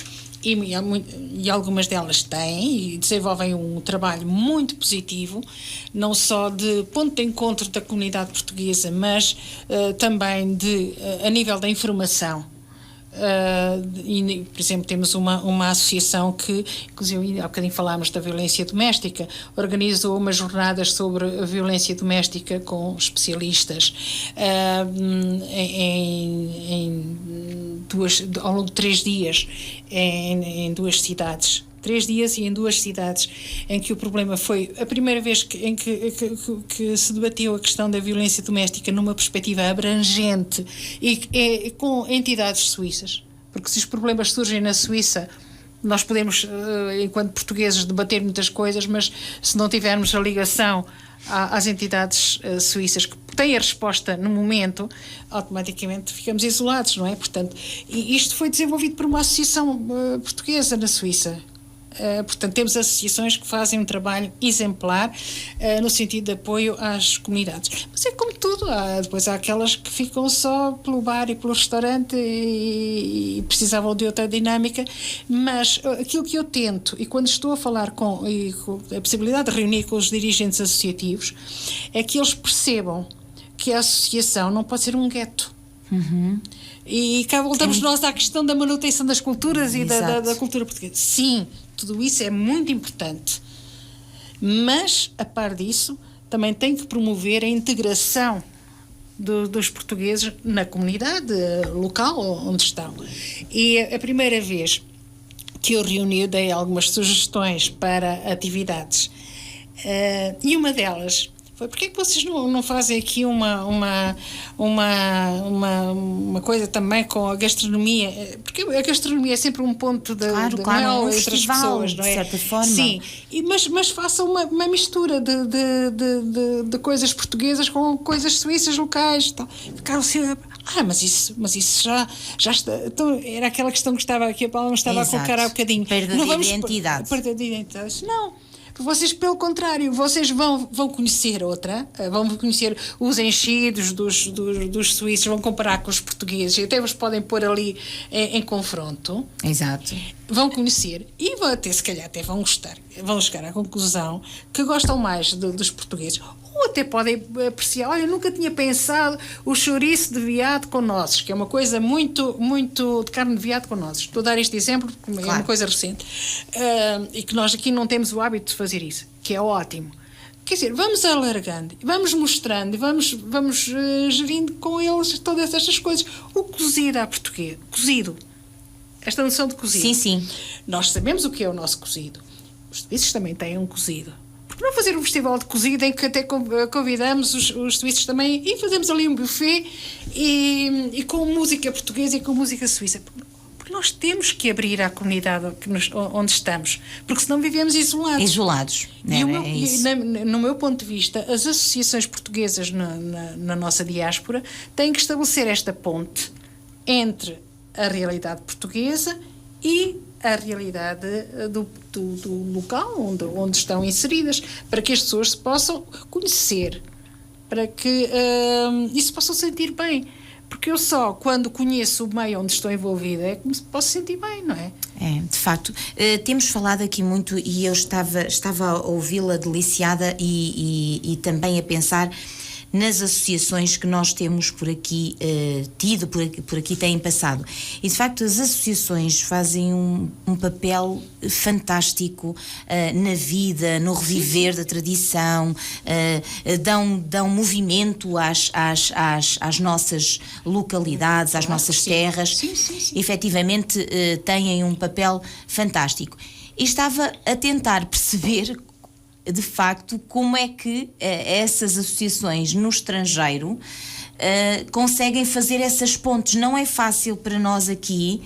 e algumas delas têm e desenvolvem um trabalho muito positivo, não só de ponto de encontro da comunidade portuguesa, mas também a nível da informação. Por exemplo, temos uma associação que, inclusive há bocadinho falámos da violência doméstica, organizou umas jornadas sobre a violência doméstica com especialistas ao longo de 3 dias em 2 cidades. 3 dias e em 2 cidades, em que o problema foi a primeira vez em que se debateu a questão da violência doméstica numa perspectiva abrangente e com entidades suíças, porque se os problemas surgem na Suíça, nós podemos, enquanto portugueses, debater muitas coisas, mas se não tivermos a ligação às entidades suíças que têm a resposta no momento, automaticamente ficamos isolados, não é? Portanto, isto foi desenvolvido por uma associação portuguesa na Suíça. Portanto, temos associações que fazem um trabalho exemplar no sentido de apoio às comunidades. Mas é como tudo, depois há aquelas que ficam só pelo bar e pelo restaurante e precisavam de outra dinâmica, mas aquilo que eu tento, e quando estou a falar com a possibilidade de reunir com os dirigentes associativos, é que eles percebam que a associação não pode ser um gueto. Uhum. E cá voltamos nós à questão da manutenção das culturas e da cultura portuguesa. Sim, tudo isso é muito importante, mas a par disso também tem que promover a integração dos portugueses na comunidade local onde estão. E a primeira vez que eu reuni, eu dei algumas sugestões para atividades, e uma delas foi: porque é que vocês não fazem aqui uma coisa também com a gastronomia? Porque a gastronomia é sempre um ponto de mel um entre festival, as pessoas, não é? de certa forma. Sim, mas façam uma mistura de coisas portuguesas com coisas suíças locais. Ficaram assim, mas isso já está. Então, era aquela questão que a Paula me estava a colocar há bocadinho. Perda de identidade. Perda de identidade. Não. Vocês, pelo contrário, vocês vão conhecer vão conhecer os enchidos dos suíços, vão comparar com os portugueses, e até vos podem pôr ali em confronto. Exato. Vão conhecer e se calhar até vão chegar à conclusão que gostam mais dos portugueses. Ou até podem apreciar: olha, eu nunca tinha pensado o chouriço de veado com nozes, que é uma coisa muito, muito de carne de veado com nozes. Estou a dar este exemplo porque é uma coisa recente, e que nós aqui não temos o hábito de fazer isso, que é ótimo. Quer dizer, vamos alargando, vamos mostrando, vamos gerindo com eles todas estas coisas. O cozido à portuguesa, esta noção de cozido. Sim, sim. Nós sabemos o que é o nosso cozido. Os suíços também têm um cozido. Por não fazer um festival de cozido em que até convidamos os suíços também e fazemos ali um buffet e com música portuguesa e com música suíça? Porque nós temos que abrir à comunidade onde estamos, porque senão vivemos isolados. No meu ponto de vista, as associações portuguesas na nossa diáspora têm que estabelecer esta ponte entre a realidade portuguesa e a realidade do local onde estão inseridas, para que as pessoas se possam conhecer, para que se possam sentir bem. Porque eu só, quando conheço o meio onde estou envolvida, é que me posso sentir bem, não é? É, de facto. Temos falado aqui muito, e eu estava a ouvi-la deliciada e também a pensar nas associações que nós temos por aqui tido, por aqui têm passado. E de facto as associações fazem um papel fantástico na vida, no reviver da tradição, dão movimento às nossas localidades, às nossas terras. Efetivamente têm um papel fantástico. E estava a tentar perceber de facto como é que essas associações no estrangeiro conseguem fazer essas pontes. Não é fácil para nós aqui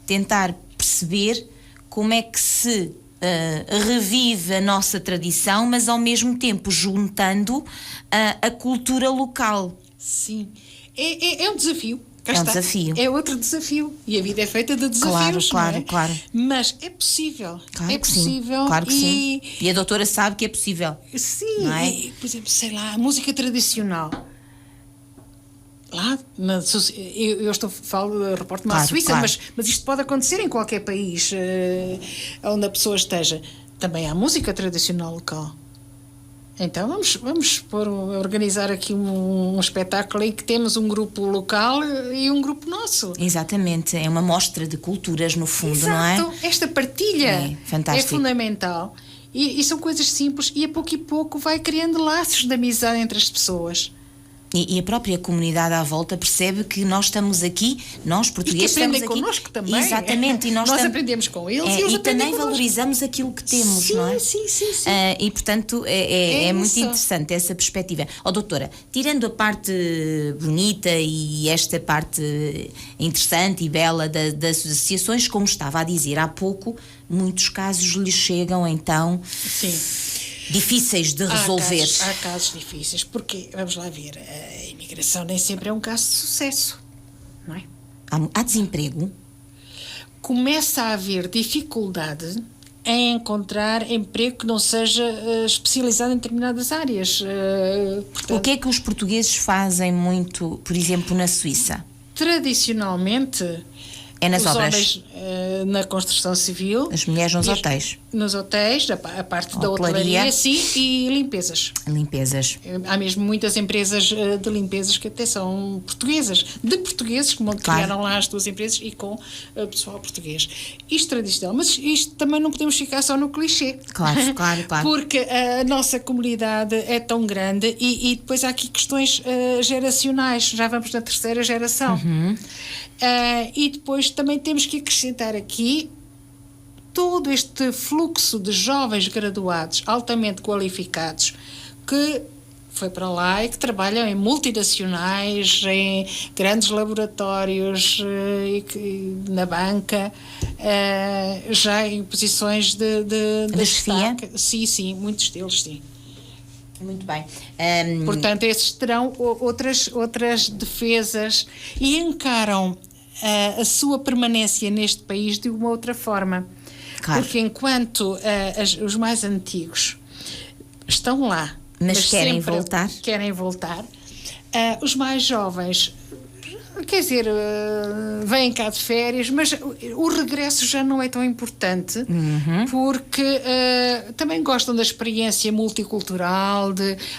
tentar perceber como é que se revive a nossa tradição, mas ao mesmo tempo juntando a cultura local. Sim, é um desafio. É um desafio. É outro desafio. E a vida é feita de desafios. Claro. Mas é possível. Claro é que possível. Sim. Claro que sim. E a doutora sabe que é possível. Sim. Não é? E, por exemplo, sei lá, a música tradicional. Lá, eu reporto-me à Suíça, claro. Mas isto pode acontecer em qualquer país onde a pessoa esteja. Também há música tradicional local. Então vamos organizar aqui um espetáculo em que temos um grupo local e um grupo nosso. Exatamente, é uma mostra de culturas no fundo. Exato. Não é? Esta partilha é fundamental e são coisas simples e a pouco vai criando laços de amizade entre as pessoas. E a própria comunidade à volta percebe que nós estamos aqui, nós portugueses estamos aqui. Connosco também. Exatamente. E nós aprendemos com eles e eles e também connosco. Valorizamos aquilo que temos, sim, não é? Sim. E portanto é muito interessante essa perspectiva. Doutora, tirando a parte bonita e esta parte interessante e bela das associações, como estava a dizer há pouco, muitos casos lhes chegam então... Sim. Difíceis de resolver. Há casos difíceis, porque, vamos lá ver, a imigração nem sempre é um caso de sucesso, não é? Há desemprego? Começa a haver dificuldade em encontrar emprego que não seja especializado em determinadas áreas. Portanto, o que é que os portugueses fazem muito, por exemplo, na Suíça? Tradicionalmente... É nas obras? Homens na construção civil. As mulheres nos hotéis. Nos hotéis, a parte da hotelaria, sim, e limpezas. Limpezas. Há mesmo muitas empresas de limpezas que até são portuguesas, de portugueses, que criaram lá as duas empresas e com pessoal português. Isto tradicional, mas isto também não podemos ficar só no clichê. Claro. Porque a nossa comunidade é tão grande e depois há aqui questões geracionais, já vamos na terceira geração. E depois também temos que acrescentar aqui todo este fluxo de jovens graduados altamente qualificados que foi para lá e que trabalham em multinacionais, em grandes laboratórios, na banca, já em posições de destaque. Sim, muitos deles, sim. Muito bem. Portanto, esses terão outras defesas e encaram a sua permanência neste país de uma outra forma. Claro. Porque enquanto os mais antigos estão lá, mas querem voltar, os mais jovens, quer dizer, vêm cá de férias, mas o regresso já não é tão importante, porque também gostam da experiência multicultural,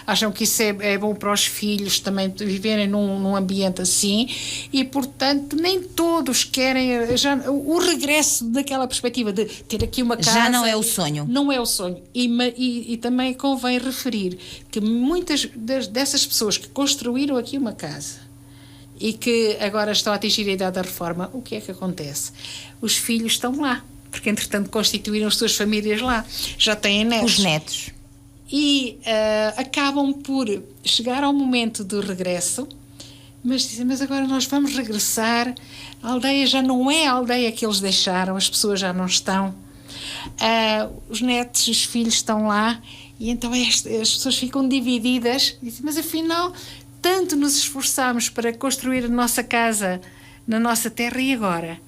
acham que isso é bom para os filhos também viverem num ambiente assim, e portanto nem todos querem o regresso daquela perspectiva de ter aqui uma casa. Já não é o sonho. Não é o sonho. E também convém referir que muitas dessas pessoas que construíram aqui uma casa e que agora estão a atingir a idade da reforma, o que é que acontece? Os filhos estão lá, porque entretanto constituíram as suas famílias lá, já têm netos. Os netos. E acabam por chegar ao momento do regresso, mas dizem, mas agora nós vamos regressar, a aldeia já não é a aldeia que eles deixaram, as pessoas já não estão, os netos, os filhos estão lá, e então as pessoas ficam divididas, dizem, mas afinal... tanto nos esforçámos para construir a nossa casa na nossa terra e agora?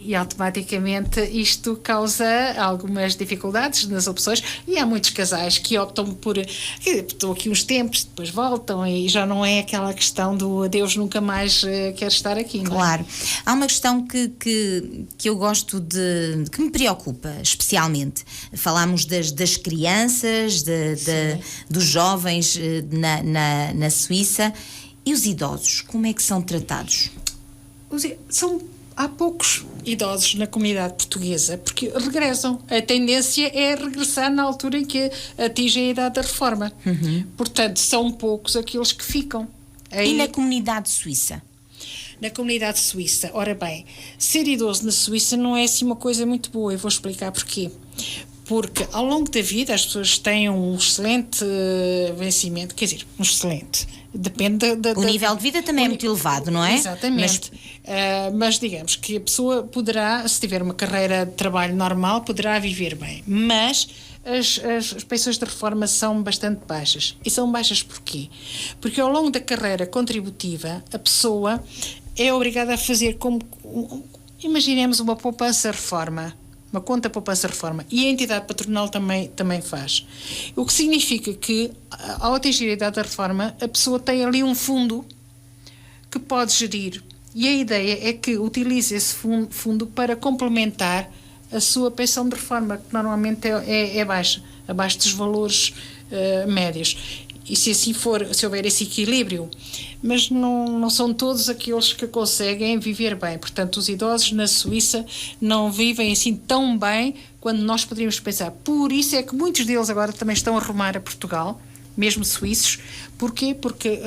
E automaticamente isto causa algumas dificuldades nas opções, e há muitos casais que optam por estou aqui uns tempos, depois voltam, e já não é aquela questão do adeus, nunca mais quero estar aqui, não é? Claro. Há uma questão que eu gosto que me preocupa especialmente. Falámos das crianças, dos jovens na Suíça, e os idosos, como é que são tratados? Há poucos idosos na comunidade portuguesa, porque regressam. A tendência é regressar na altura em que atingem a idade da reforma. Portanto, são poucos aqueles que ficam. E na comunidade suíça? Na comunidade suíça, ora bem, ser idoso na Suíça não é assim uma coisa muito boa, eu vou explicar porquê. Porque ao longo da vida as pessoas têm um excelente vencimento, quer dizer, um excelente, depende o nível de vida também é muito elevado, não é? Exatamente. Mas digamos que a pessoa poderá, se tiver uma carreira de trabalho normal, poderá viver bem. Mas as pensões de reforma são bastante baixas. E são baixas porquê? Porque ao longo da carreira contributiva, a pessoa é obrigada a fazer imaginemos uma poupança-reforma. Uma conta poupança-reforma, e a entidade patronal também faz. O que significa que, ao atingir a idade da reforma, a pessoa tem ali um fundo que pode gerir, e a ideia é que utilize esse fundo para complementar a sua pensão de reforma, que normalmente é baixa, abaixo dos valores médios. E se assim for, se houver esse equilíbrio, mas não são todos aqueles que conseguem viver bem. Portanto, os idosos na Suíça não vivem assim tão bem quando nós poderíamos pensar. Por isso é que muitos deles agora também estão a rumar a Portugal, mesmo suíços. Porquê? Porque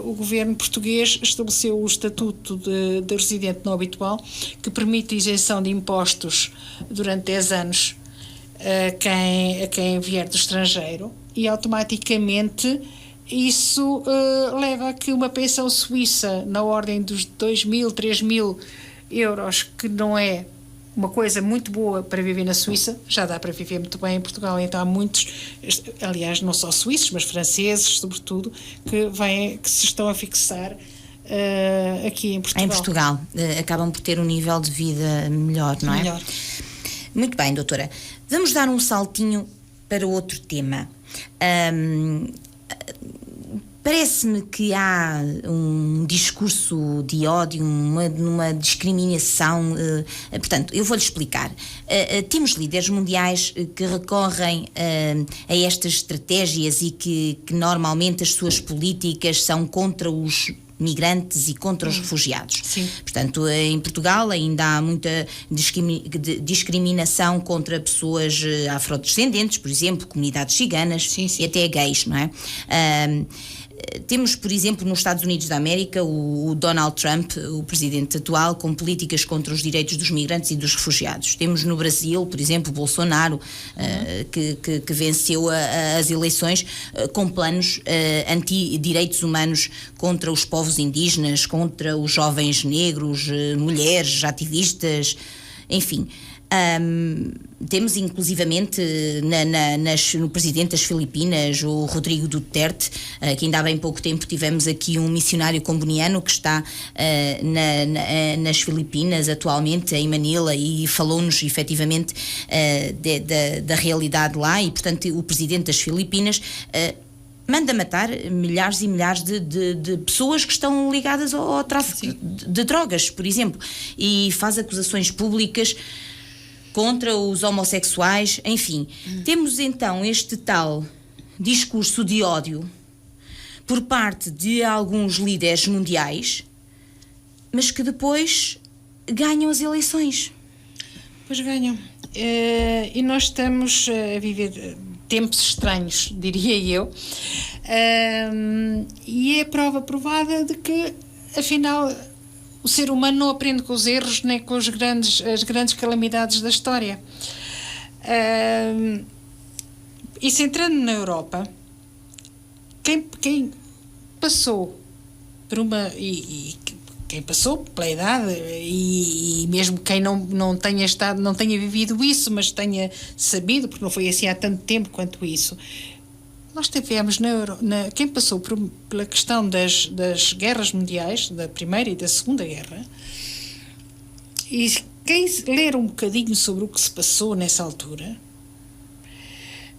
o governo português estabeleceu o estatuto de residente não habitual, que permite isenção de impostos durante 10 anos a quem vier do estrangeiro, e automaticamente isso leva a que uma pensão suíça na ordem dos 2.000, 3.000 euros, que não é uma coisa muito boa para viver na Suíça, já dá para viver muito bem em Portugal. Então há muitos, aliás, não só suíços, mas franceses, sobretudo, que se estão a fixar aqui em Portugal. Em Portugal. Acabam por ter um nível de vida melhor, não é? Melhor. Muito bem, doutora. Vamos dar um saltinho para outro tema. Parece-me que há um discurso de ódio, uma discriminação. Portanto, eu vou-lhe explicar. Temos líderes mundiais que recorrem a estas estratégias e que normalmente as suas políticas são contra os migrantes e contra os refugiados. Sim. Portanto, em Portugal ainda há muita discriminação contra pessoas afrodescendentes, por exemplo, comunidades ciganas. Sim. E até gays, não é? Temos, por exemplo, nos Estados Unidos da América, o Donald Trump, o presidente atual, com políticas contra os direitos dos migrantes e dos refugiados. Temos no Brasil, por exemplo, Bolsonaro, que venceu as eleições com planos anti-direitos humanos contra os povos indígenas, contra os jovens negros, mulheres, ativistas, enfim. Temos inclusivamente no presidente das Filipinas, o Rodrigo Duterte, que ainda há bem pouco tempo tivemos aqui um missionário comboniano que está nas Filipinas atualmente, em Manila, e falou-nos efetivamente da realidade lá, e portanto o presidente das Filipinas manda matar milhares e milhares de pessoas que estão ligadas ao tráfico de drogas, por exemplo, e faz acusações públicas contra os homossexuais, enfim. Temos então este tal discurso de ódio por parte de alguns líderes mundiais, mas que depois ganham as eleições. Pois ganham. E nós estamos a viver tempos estranhos, diria eu, e é prova provada de que, afinal, o ser humano não aprende com os erros nem com as grandes calamidades da história. E centrando na Europa, quem passou por uma... quem passou pela idade, e mesmo quem não tenha vivido isso, mas tenha sabido, porque não foi assim há tanto tempo quanto isso, nós tivemos quem passou pela questão das guerras mundiais, da Primeira e da Segunda Guerra, e quem ler um bocadinho sobre o que se passou nessa altura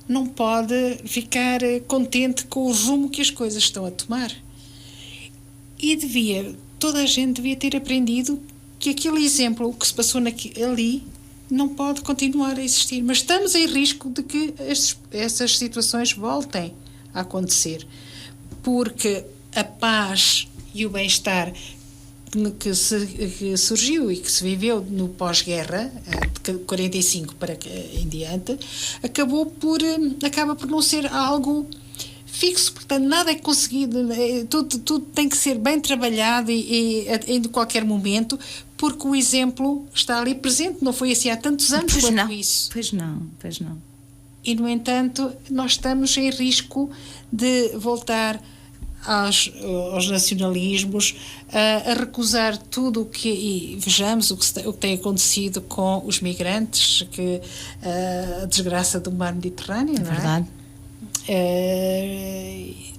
não pode ficar contente com o rumo que as coisas estão a tomar. E toda a gente devia ter aprendido que aquele exemplo, o que se passou ali, não pode continuar a existir. Mas estamos em risco de que essas situações voltem a acontecer. Porque a paz e o bem-estar que surgiu e que se viveu no pós-guerra, de 45 para em diante, acaba por não ser algo fixo. Portanto, nada é conseguido, tudo tem que ser bem trabalhado e em qualquer momento, porque o exemplo está ali presente, não foi assim há tantos anos quanto isso. Pois não. E, no entanto, nós estamos em risco de voltar aos nacionalismos, a recusar tudo e vejamos o que tem acontecido com os migrantes, a desgraça do mar Mediterrâneo, não é? Verdade.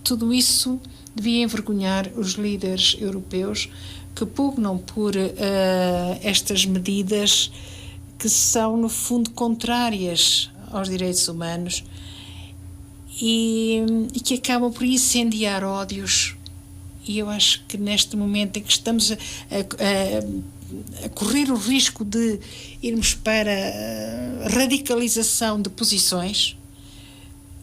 Tudo isso devia envergonhar os líderes europeus que pugnam por estas medidas que são, no fundo, contrárias aos direitos humanos e que acabam por incendiar ódios. E eu acho que neste momento em que estamos a correr o risco de irmos para a radicalização de posições,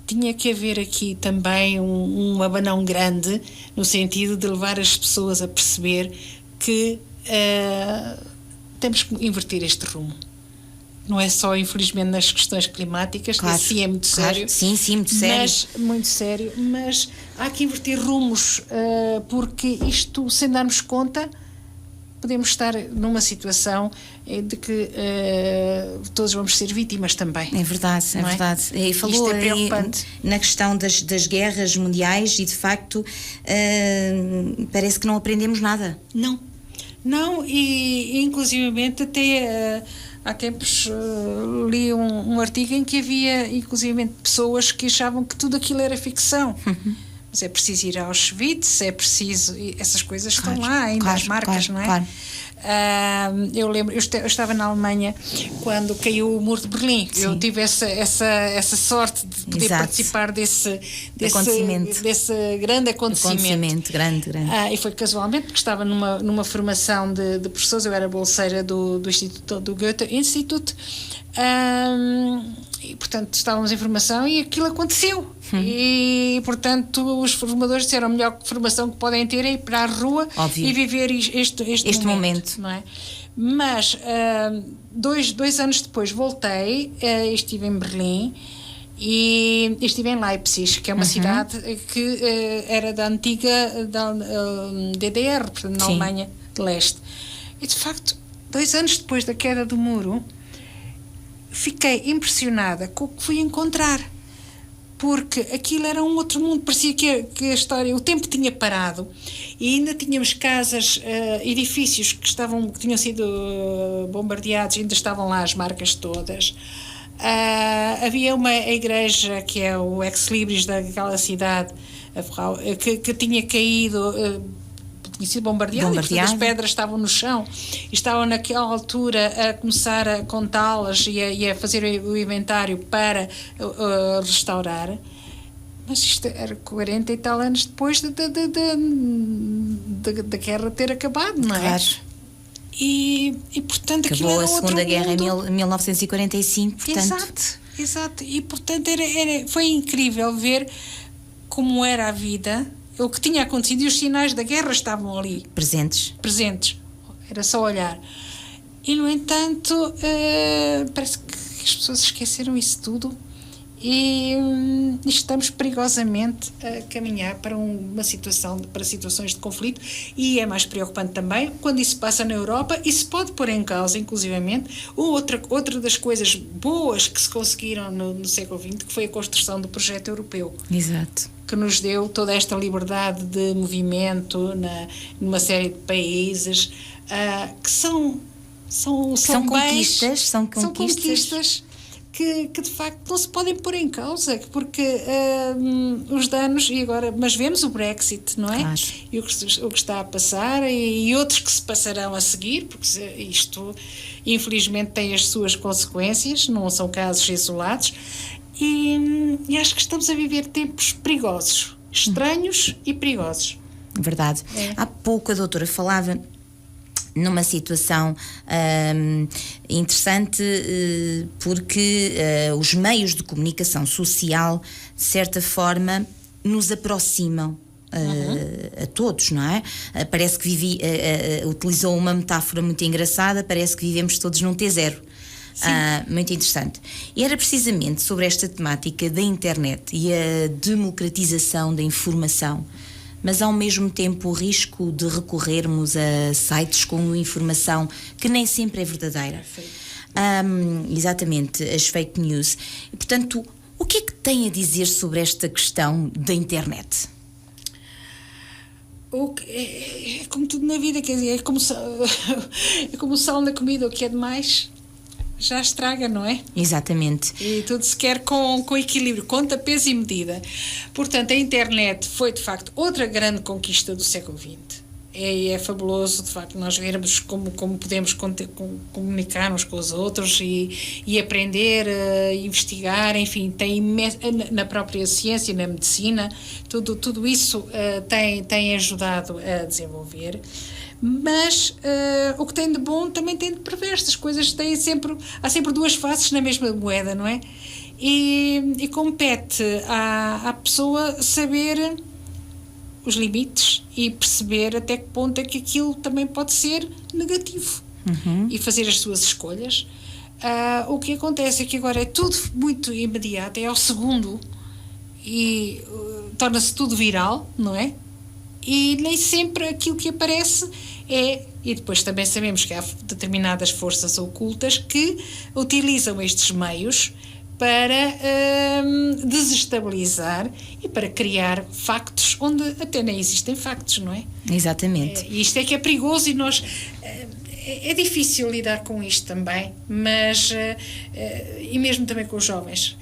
tinha que haver aqui também um abanão grande, no sentido de levar as pessoas a perceber que temos que inverter este rumo. Não é só, infelizmente, nas questões climáticas, claro, que assim é muito sério. Sim, muito sério. Muito sério, mas há que inverter rumos, porque isto, sem darmos conta, podemos estar numa situação de que todos vamos ser vítimas também. É verdade, é verdade. E falou na questão das guerras mundiais e, de facto, parece que não aprendemos nada. Não, e inclusivamente até há tempos li um artigo em que havia inclusivamente pessoas que achavam que tudo aquilo era ficção. Mas é preciso ir a Auschwitz, essas coisas estão lá ainda, as marcas, não é? Claro. Eu lembro, eu estava na Alemanha quando caiu o Muro de Berlim. Sim. Eu tive essa sorte de poder participar desse grande acontecimento. Grande. E foi casualmente, porque estava numa formação de professores. Eu era bolseira do Instituto, do Goethe Institute, e portanto estávamos em formação e aquilo aconteceu. E portanto os formadores disseram: a melhor formação que podem ter é ir para a rua. Óbvio. E viver este momento. Não é? Mas 2 anos depois voltei, estive em Berlim e estive em Leipzig, que é uma cidade que era da antiga DDR, portanto, na Alemanha de Leste. E de facto, 2 anos depois da queda do muro, fiquei impressionada com o que fui encontrar, porque aquilo era um outro mundo. Parecia que a história, o tempo tinha parado e ainda tínhamos casas, edifícios que tinham sido bombardeados, ainda estavam lá as marcas todas. Havia uma igreja que é o Ex-Libris daquela cidade, que tinha caído, tinha sido bombardeado. E, portanto, as pedras estavam no chão e estavam naquela altura a começar a contá-las e a fazer o inventário para restaurar. Mas isto era 40 e tal anos depois da guerra ter acabado, não é? Claro. E portanto aquilo acabou era a Segunda Guerra em 1945, portanto. Exato. E portanto foi incrível ver como era a vida, o que tinha acontecido, e os sinais da guerra estavam ali. Presentes. Era só olhar. E, no entanto, parece que as pessoas esqueceram isso tudo e estamos perigosamente a caminhar para para situações de conflito, e é mais preocupante também quando isso passa na Europa e se pode pôr em causa, inclusivamente, outra das coisas boas que se conseguiram no século XX, que foi a construção do projeto europeu. Exato. Que nos deu toda esta liberdade de movimento numa série de países, que são conquistas que de facto não se podem pôr em causa, porque os danos, e agora, mas vemos o Brexit, não é? Claro. E o que está a passar, e outros que se passarão a seguir, porque isto infelizmente tem as suas consequências, não são casos isolados, e acho que estamos a viver tempos perigosos, estranhos e perigosos. Verdade. Há pouco a doutora falava numa situação interessante, porque os meios de comunicação social, de certa forma, nos aproximam a todos, não é? Parece que utilizou uma metáfora muito engraçada, parece que vivemos todos num T0. Muito interessante. E era precisamente sobre esta temática da internet e a democratização da informação, mas ao mesmo tempo o risco de recorrermos a sites com informação que nem sempre é verdadeira. Exatamente, as fake news. E, portanto, o que é que tem a dizer sobre esta questão da internet? É como tudo na vida, quer dizer, é como o sal na comida, o que é demais já estraga, não é? Exatamente. E tudo se quer com equilíbrio, conta, peso e medida. Portanto, a internet foi, de facto, outra grande conquista do século XX. É fabuloso, de facto, nós vermos como podemos comunicar uns com os outros e aprender, investigar, enfim, tem na própria ciência, na medicina, tudo isso tem ajudado a desenvolver. Mas o que tem de bom também tem de perverso. As coisas há sempre duas faces na mesma moeda, não é? E compete à pessoa saber os limites e perceber até que ponto é que aquilo também pode ser negativo e fazer as suas escolhas. O que acontece é que agora é tudo muito imediato, é ao segundo e torna-se tudo viral, não é? E nem sempre aquilo que aparece e depois também sabemos que há determinadas forças ocultas que utilizam estes meios para desestabilizar e para criar factos onde até nem existem factos, não é? Exatamente. E isto é que é perigoso e nós... É difícil lidar com isto também, mas e mesmo também com os jovens.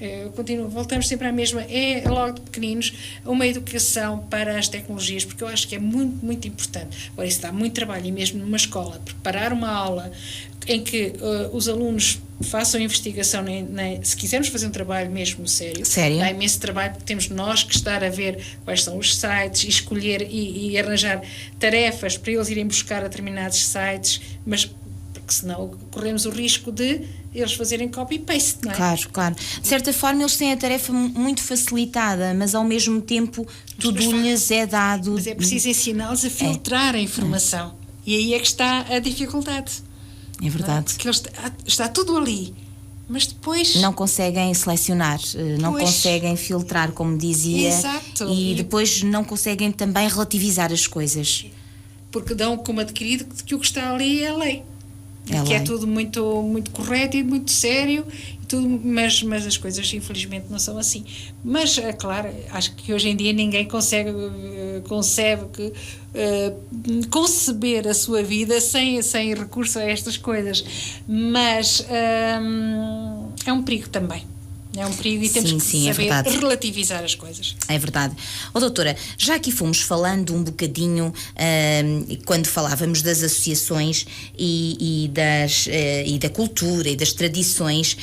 Voltamos sempre à mesma, logo de pequeninos, uma educação para as tecnologias, porque eu acho que é muito, muito importante. Agora, isso dá muito trabalho, e mesmo numa escola, preparar uma aula em que os alunos façam investigação, se quisermos fazer um trabalho mesmo sério, dá imenso trabalho, porque temos nós que estar a ver quais são os sites e escolher e arranjar tarefas para eles irem buscar a determinados sites, mas porque senão corremos o risco de eles fazerem copy-paste, não é? Claro. De certa forma eles têm a tarefa muito facilitada, mas ao mesmo tempo tudo lhes é dado. Mas é preciso ensiná-los a filtrar a informação. E aí é que está a dificuldade. É verdade. Porque está tudo ali, mas depois... Não conseguem selecionar, não conseguem filtrar, como dizia. Exato. E depois não conseguem também relativizar as coisas. Porque dão como adquirido que o que está ali é a lei. É tudo muito, muito correto e muito sério, mas as coisas infelizmente não são assim. Mas, é claro, acho que hoje em dia ninguém conceber a sua vida sem recurso a estas coisas. Mas é um perigo também. É um perigo e temos que saber relativizar as coisas. É verdade. Doutora, já aqui fomos falando um bocadinho, quando falávamos das associações e da cultura e das tradições,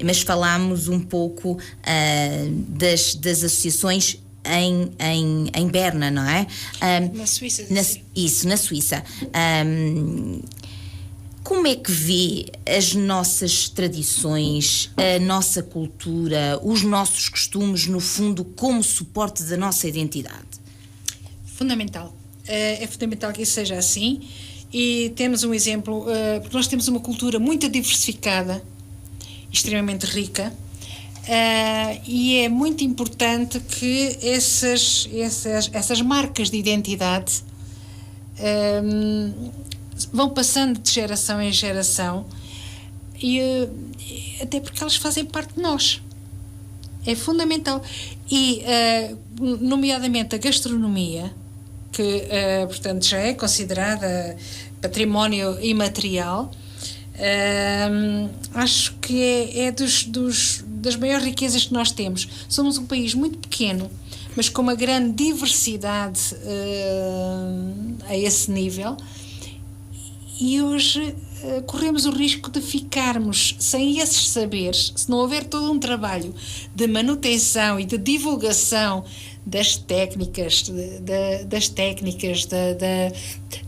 mas falámos um pouco das associações em Berna, não é? Na Suíça. Na Suíça. Como é que vê as nossas tradições, a nossa cultura, os nossos costumes, no fundo, como suporte da nossa identidade? Fundamental. É fundamental que isso seja assim, e temos um exemplo, porque nós temos uma cultura muito diversificada, extremamente rica, e é muito importante que essas marcas de identidade vão passando de geração em geração, e até porque elas fazem parte de nós. É fundamental. E, nomeadamente, a gastronomia, que, portanto, já é considerada património imaterial, Acho que é das maiores riquezas que nós temos. Somos um país muito pequeno, mas com uma grande diversidade a esse nível, e hoje corremos o risco de ficarmos sem esses saberes, se não houver todo um trabalho de manutenção e de divulgação das técnicas,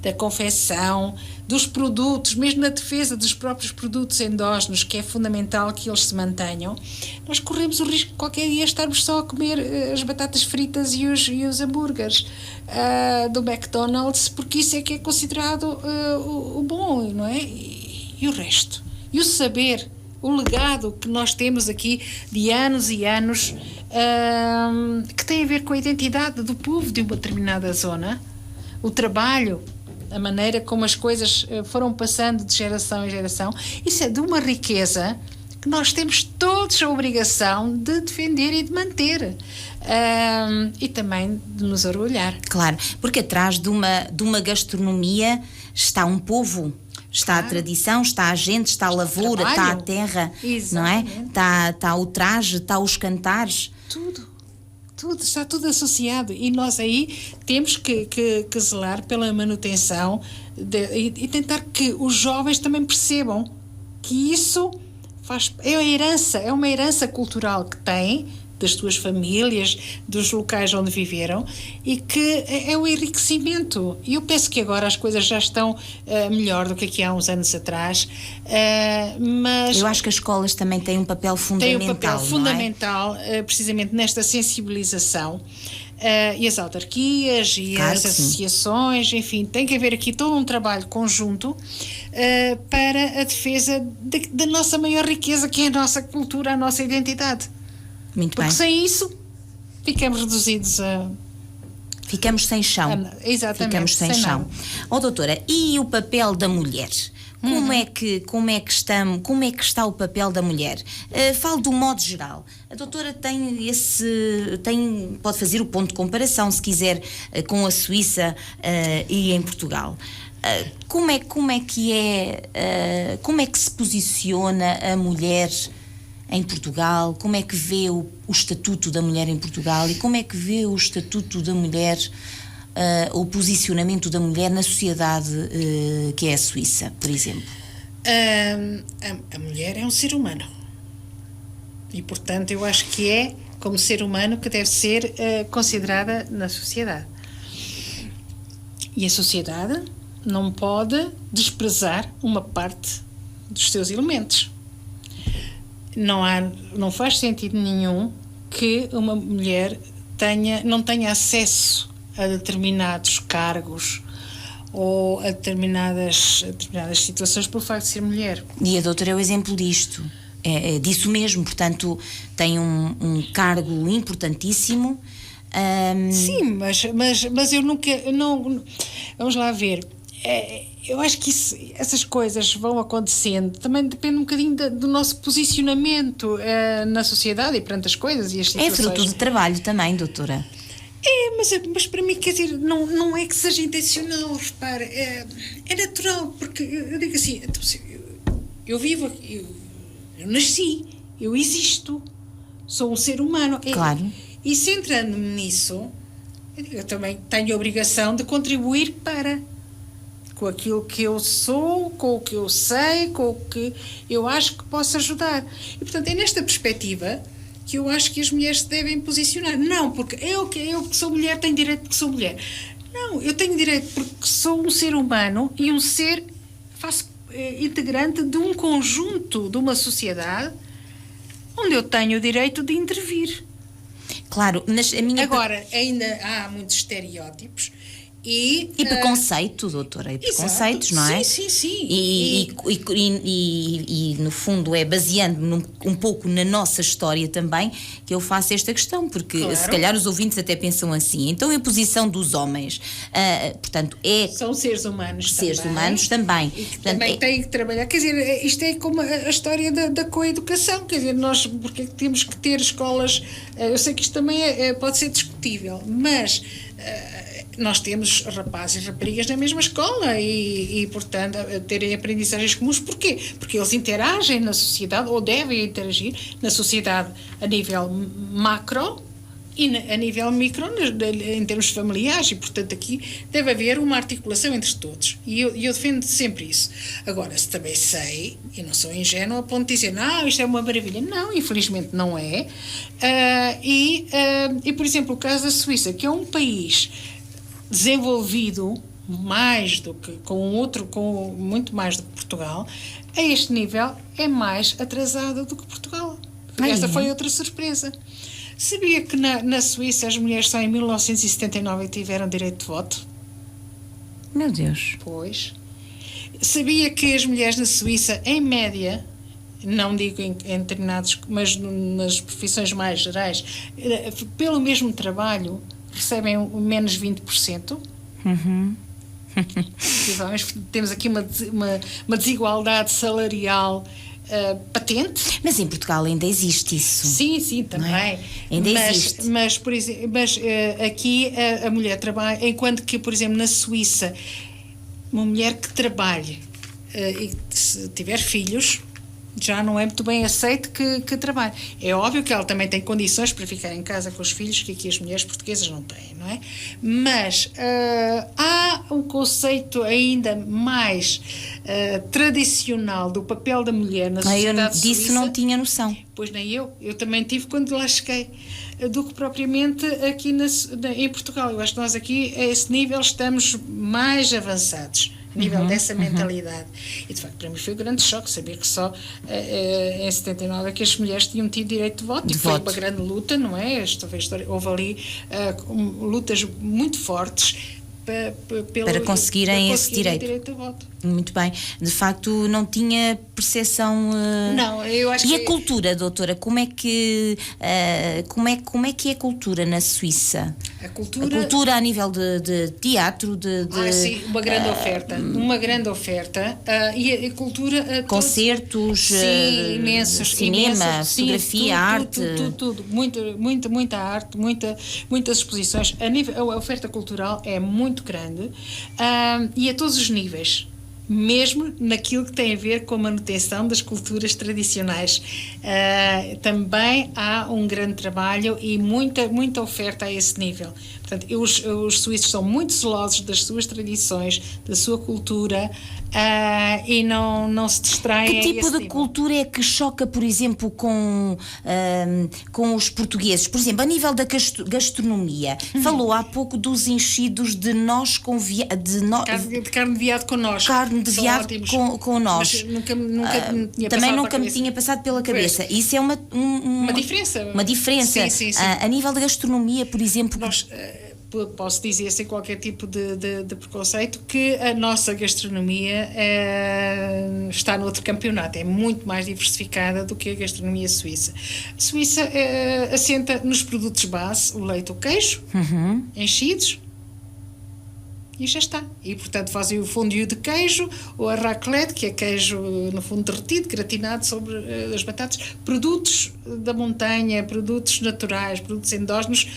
da confecção, dos produtos, mesmo na defesa dos próprios produtos endógenos, que é fundamental que eles se mantenham. Nós corremos o risco de qualquer dia estarmos só a comer as batatas fritas e os hambúrgueres do McDonald's, porque isso é que é considerado o bom, não é? E o resto? E o saber, o legado que nós temos aqui de anos e anos, que tem a ver com a identidade do povo de uma determinada zona, o trabalho, a maneira como as coisas foram passando de geração em geração, isso é de uma riqueza que nós temos todos a obrigação de defender e de manter, e também de nos orgulhar. Claro, porque atrás de uma gastronomia está um povo, está a tradição, está a gente, está a lavoura, está a terra, exatamente, não é? Está o traje, está os cantares. Tudo, está tudo associado, e nós aí temos que zelar pela manutenção e tentar que os jovens também percebam que isso é uma herança cultural que têm das suas famílias, dos locais onde viveram, e que é um enriquecimento. E eu penso que agora as coisas já estão melhor do que aqui há uns anos atrás, mas eu acho que as escolas também têm um papel fundamental. Têm um papel fundamental, é? Precisamente nesta sensibilização, e as autarquias e claro as associações, enfim, tem que haver aqui todo um trabalho conjunto para a defesa da nossa maior riqueza, que é a nossa cultura, a nossa identidade. Muito Porque bem. sem isso ficamos reduzidos a... Ficamos sem chão. Exatamente. Ficamos sem chão. Doutora, e o papel da mulher? Como é que está o papel da mulher? Falo do modo geral. A doutora pode fazer o ponto de comparação, se quiser, com a Suíça e em Portugal. Como é que se posiciona a mulher em Portugal? Como é que vê o estatuto da mulher em Portugal, e como é que vê o estatuto da mulher, o posicionamento da mulher na sociedade que é a Suíça, por exemplo? A mulher é um ser humano, e portanto eu acho que é como ser humano que deve ser considerada na sociedade, e a sociedade não pode desprezar uma parte dos seus elementos. Não faz sentido nenhum que uma mulher não tenha acesso a determinados cargos ou a determinadas situações por facto de ser mulher. E a doutora é o exemplo disto, disso mesmo, portanto tem um cargo importantíssimo. Sim, mas eu nunca... vamos lá ver. Eu acho que essas coisas vão acontecendo, também depende um bocadinho do nosso posicionamento na sociedade e perante as coisas e as situações. É fruto de trabalho também, doutora. Mas para mim, quer dizer, não é que seja intencional, repare, é natural, porque eu digo assim, eu vivo aqui, eu nasci, eu existo, sou um ser humano. Claro. E centrando-me nisso, eu também tenho a obrigação de contribuir com aquilo que eu sou, com o que eu sei, com o que eu acho que posso ajudar. E, portanto, é nesta perspectiva que eu acho que as mulheres se devem posicionar. Não porque eu que sou mulher tenho direito porque sou mulher. Não, eu tenho direito porque sou um ser humano e faço integrante de um conjunto, de uma sociedade onde eu tenho o direito de intervir. Claro, mas a minha... Agora, ainda há muitos estereótipos e preconceito, doutora, e preconceitos, não é? Sim. E no fundo é baseando-me um pouco na nossa história também que eu faço esta questão, porque claro, se calhar os ouvintes até pensam assim, então a posição dos homens, portanto, são seres humanos também. E que também têm que trabalhar, quer dizer, isto é como a história da coeducação, quer dizer, nós porque é que temos que ter escolas, eu sei que isto também pode ser discutível, mas nós temos rapazes e raparigas na mesma escola e portanto, terem aprendizagens comuns. Porquê? Porque eles interagem na sociedade, ou devem interagir na sociedade a nível macro e a nível micro, em termos familiares, e portanto aqui deve haver uma articulação entre todos. E eu defendo sempre isso. Agora, se também sei, e não sou ingênua, a ponto de dizer, não, isto é uma maravilha. Não, infelizmente não é. E por exemplo, o caso da Suíça, que é um país desenvolvido mais do que com muito mais do que Portugal, a este nível é mais atrasado do que Portugal. Essa foi outra surpresa. Sabia que na Suíça as mulheres só em 1979 tiveram direito de voto? Meu Deus. Pois. Sabia que as mulheres na Suíça, em média, não digo em determinados, mas nas profissões mais gerais, pelo mesmo trabalho, recebem menos 20%? Temos aqui uma desigualdade salarial patente. Mas em Portugal ainda existe isso. Sim, também. É? Ainda existe. Mas, por exemplo, aqui a mulher trabalha, enquanto que, por exemplo, na Suíça, uma mulher que trabalhe e se tiver filhos, já não é muito bem aceito que trabalhe. É óbvio que ela também tem condições para ficar em casa com os filhos, que aqui as mulheres portuguesas não têm, não é? Mas há um conceito ainda mais tradicional do papel da mulher na sociedade suíça. Disso não tinha noção. Pois nem eu também tive quando lá cheguei, do que propriamente aqui em Portugal. Eu acho que nós aqui, a esse nível, estamos mais avançados. A nível dessa mentalidade. E de facto para mim foi um grande choque saber que só em 79 é que as mulheres tinham tido direito de voto. Foi uma grande luta, não é? Houve ali lutas muito fortes para conseguirem esse direito de voto. Muito bem. De facto, não tinha percepção. Não, eu acho que. E a cultura, doutora? Como é que é a cultura na Suíça? A cultura a nível de teatro, sim, uma grande oferta. Uma grande oferta. E a cultura. Concertos, imensos. Cinema, fotografia, arte. Tudo. Muita arte, muitas exposições. A oferta cultural é muito grande e a todos os níveis, mesmo naquilo que tem a ver com a manutenção das culturas tradicionais. Também há um grande trabalho e muita oferta a esse nível. Portanto, os suíços são muito zelosos das suas tradições, da sua cultura, e não se distraem. Que tipo de cultura é que choca, por exemplo, com os portugueses? Por exemplo, a nível da gastronomia, falou há pouco dos enchidos de nós com de carne de veado com nós. Carne de veado com nós. Mas nunca também nunca me tinha passado pela cabeça. Isso é uma diferença. Uma diferença. Sim. A nível da gastronomia, por exemplo. Nós, posso dizer sem qualquer tipo de preconceito que a nossa gastronomia está noutro campeonato, é muito mais diversificada do que a gastronomia suíça. A Suíça assenta nos produtos base, o leite, o queijo, enchidos, e já está. E, portanto, fazem o fondue de queijo, ou a raclette, que é queijo, no fundo, derretido, gratinado sobre as batatas. Produtos da montanha, produtos naturais, produtos endógenos,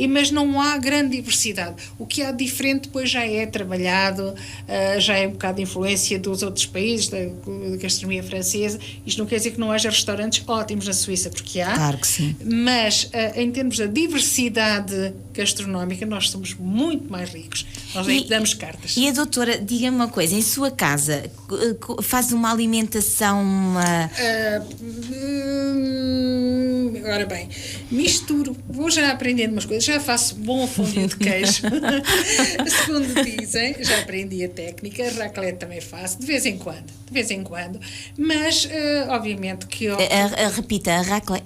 mas não há grande diversidade. O que há diferente depois já é trabalhado, já é um bocado de influência dos outros países, da gastronomia francesa. Isto não quer dizer que não haja restaurantes ótimos na Suíça, porque há. Claro que sim. Mas, em termos da diversidade gastronómica, nós somos muito mais ricos. Nós aí damos cartas. E a doutora, diga-me uma coisa, em sua casa faz uma alimentação... Ora bem, misturo, vou já aprendendo umas coisas, já faço bom fondue de queijo, segundo dizem, já aprendi a técnica, a raclette também faço, de vez em quando, mas obviamente que... repita, a raclette...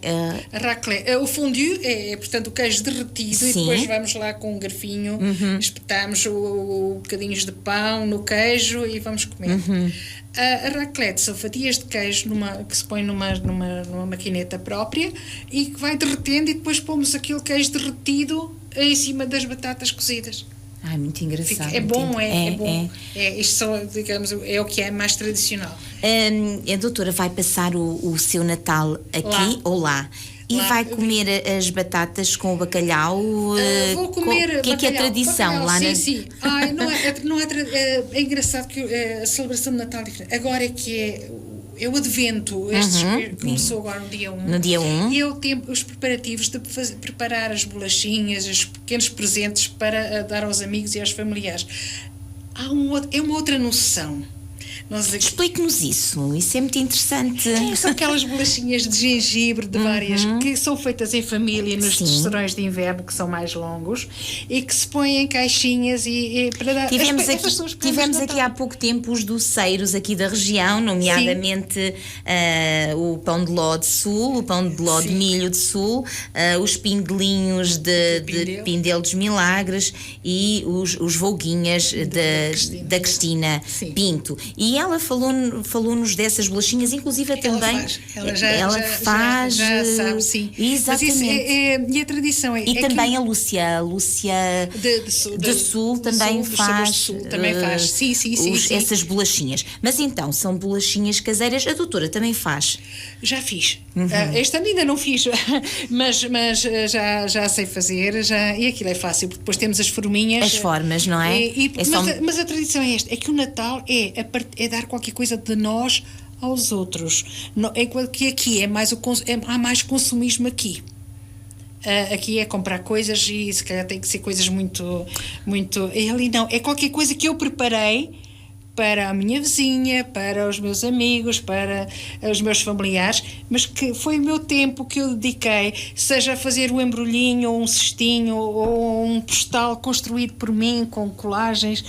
A raclette, o fondue é, portanto, o queijo derretido. Sim. E depois vamos lá com um garfinho, espetamos bocadinhos de pão no queijo e vamos comer. A raclette são fatias de queijo que se põe numa maquineta própria e que vai derretendo, e depois pomos aquele queijo derretido em cima das batatas cozidas. Muito engraçado. É bom, é bom. Isto só, digamos, é o que é mais tradicional. A doutora vai passar o seu Natal aqui ou lá? E lá. vai comer as batatas com o bacalhau? Vou comer O que é que é bacalhau, tradição bacalhau, lá sim, na... sim. Ai, é engraçado que a celebração de Natal é diferente. Agora é que é o advento. Começou agora no dia 1. No dia 1. E é o tempo, os preparativos de preparar as bolachinhas, os pequenos presentes para dar aos amigos e aos familiares. É uma outra noção. Explique-nos isso é muito interessante. São aquelas bolachinhas de gengibre de várias, que são feitas em família nos serões de inverno, que são mais longos, e que se põem em caixinhas e para dar... Tivemos aqui há pouco tempo os doceiros aqui da região, nomeadamente o pão de ló de Sul, o pão de ló de milho de Sul, os pindelinhos de Pindel dos Milagres e os volguinhas da Cristina Pinto. E ela falou-nos dessas bolachinhas, inclusive também. Ela faz. Já sabe, sim. Exatamente. Mas e a tradição é. E também a Lúcia de Sul também faz. Também faz, sim. Essas bolachinhas. Mas então, são bolachinhas caseiras. A doutora também faz? Já fiz. Este ano ainda não fiz, mas já sei fazer. E aquilo é fácil, porque depois temos as forminhas. As formas, não é? Mas a tradição é esta: é que o Natal é dar qualquer coisa de nós aos outros. Enquanto que aqui há mais consumismo aqui. Aqui é comprar coisas e se calhar tem que ser coisas muito... Ali não, é qualquer coisa que eu preparei para a minha vizinha, para os meus amigos, para os meus familiares, mas que foi o meu tempo que eu dediquei, seja a fazer um embrulhinho, ou um cestinho, ou um postal construído por mim, com colagens.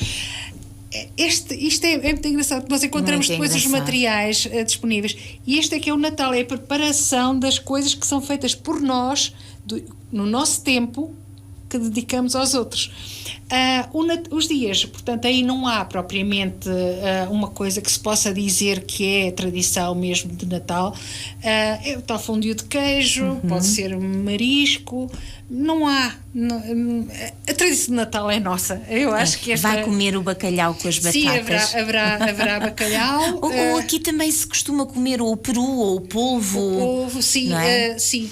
Isto é muito engraçado, porque nós encontramos depois os materiais disponíveis, e este é que é o Natal, é a preparação das coisas que são feitas por nós, no nosso tempo, que dedicamos aos outros. Os dias, portanto, aí não há propriamente uma coisa que se possa dizer que é tradição mesmo de Natal. É o tal fondue de queijo, pode ser marisco, não há. A tradição de Natal é nossa. Eu acho que vai comer o bacalhau com as batatas. Sim, haverá bacalhau. Ou aqui também se costuma comer o peru ou o polvo. O polvo, sim, sim.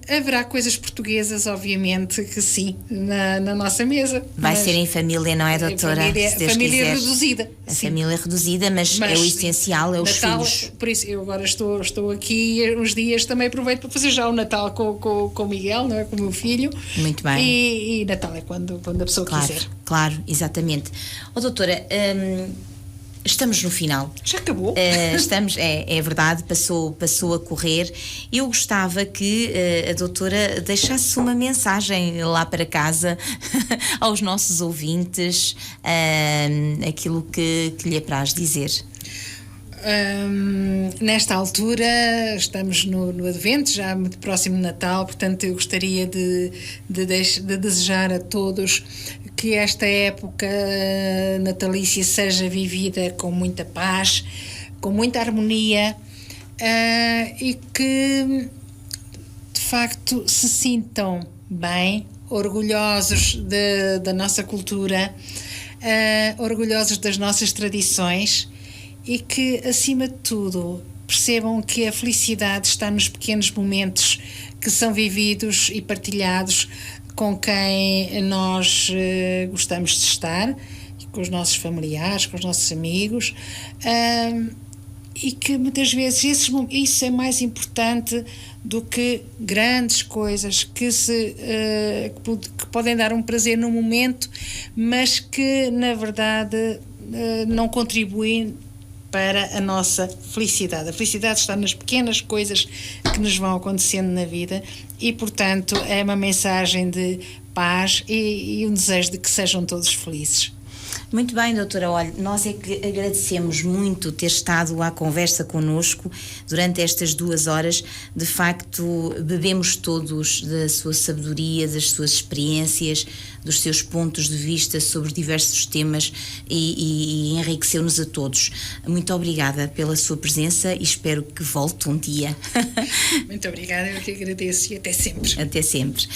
Haverá coisas portuguesas, obviamente, que sim, na nossa mesa. Vai ser em família, não é, doutora? Família reduzida. A família reduzida, mas é o essencial, é os Natal, filhos. Por isso, eu agora estou aqui uns dias, também aproveito para fazer já o Natal com o Miguel, não é? Com o meu filho. Muito bem. E Natal é quando a pessoa quiser. Claro, exatamente. Doutora, estamos no final. Já acabou? Estamos, é verdade, passou a correr. Eu gostava que a doutora deixasse uma mensagem lá para casa aos nossos ouvintes, aquilo que lhe apraz dizer. Nesta altura estamos no Advento, já muito próximo de Natal, portanto eu gostaria de desejar a todos que esta época natalícia seja vivida com muita paz, com muita harmonia, e que de facto se sintam bem, orgulhosos da nossa cultura, orgulhosos das nossas tradições, e que, acima de tudo, percebam que a felicidade está nos pequenos momentos que são vividos e partilhados com quem nós gostamos de estar, com os nossos familiares, com os nossos amigos, e que muitas vezes isso é mais importante do que grandes coisas que podem dar um prazer no momento, mas que, na verdade, não contribuem para a nossa felicidade. A felicidade está nas pequenas coisas que nos vão acontecendo na vida e, portanto, é uma mensagem de paz e um desejo de que sejam todos felizes. Muito bem, doutora. Olha, nós é que agradecemos muito ter estado à conversa connosco durante estas 2 horas. De facto, bebemos todos da sua sabedoria, das suas experiências, dos seus pontos de vista sobre diversos temas e enriqueceu-nos a todos. Muito obrigada pela sua presença e espero que volte um dia. Muito obrigada, eu que agradeço e até sempre. Até sempre.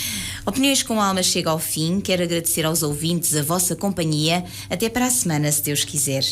Opiniões com Alma chega ao fim. Quero agradecer aos ouvintes a vossa companhia. Até para a semana, se Deus quiser.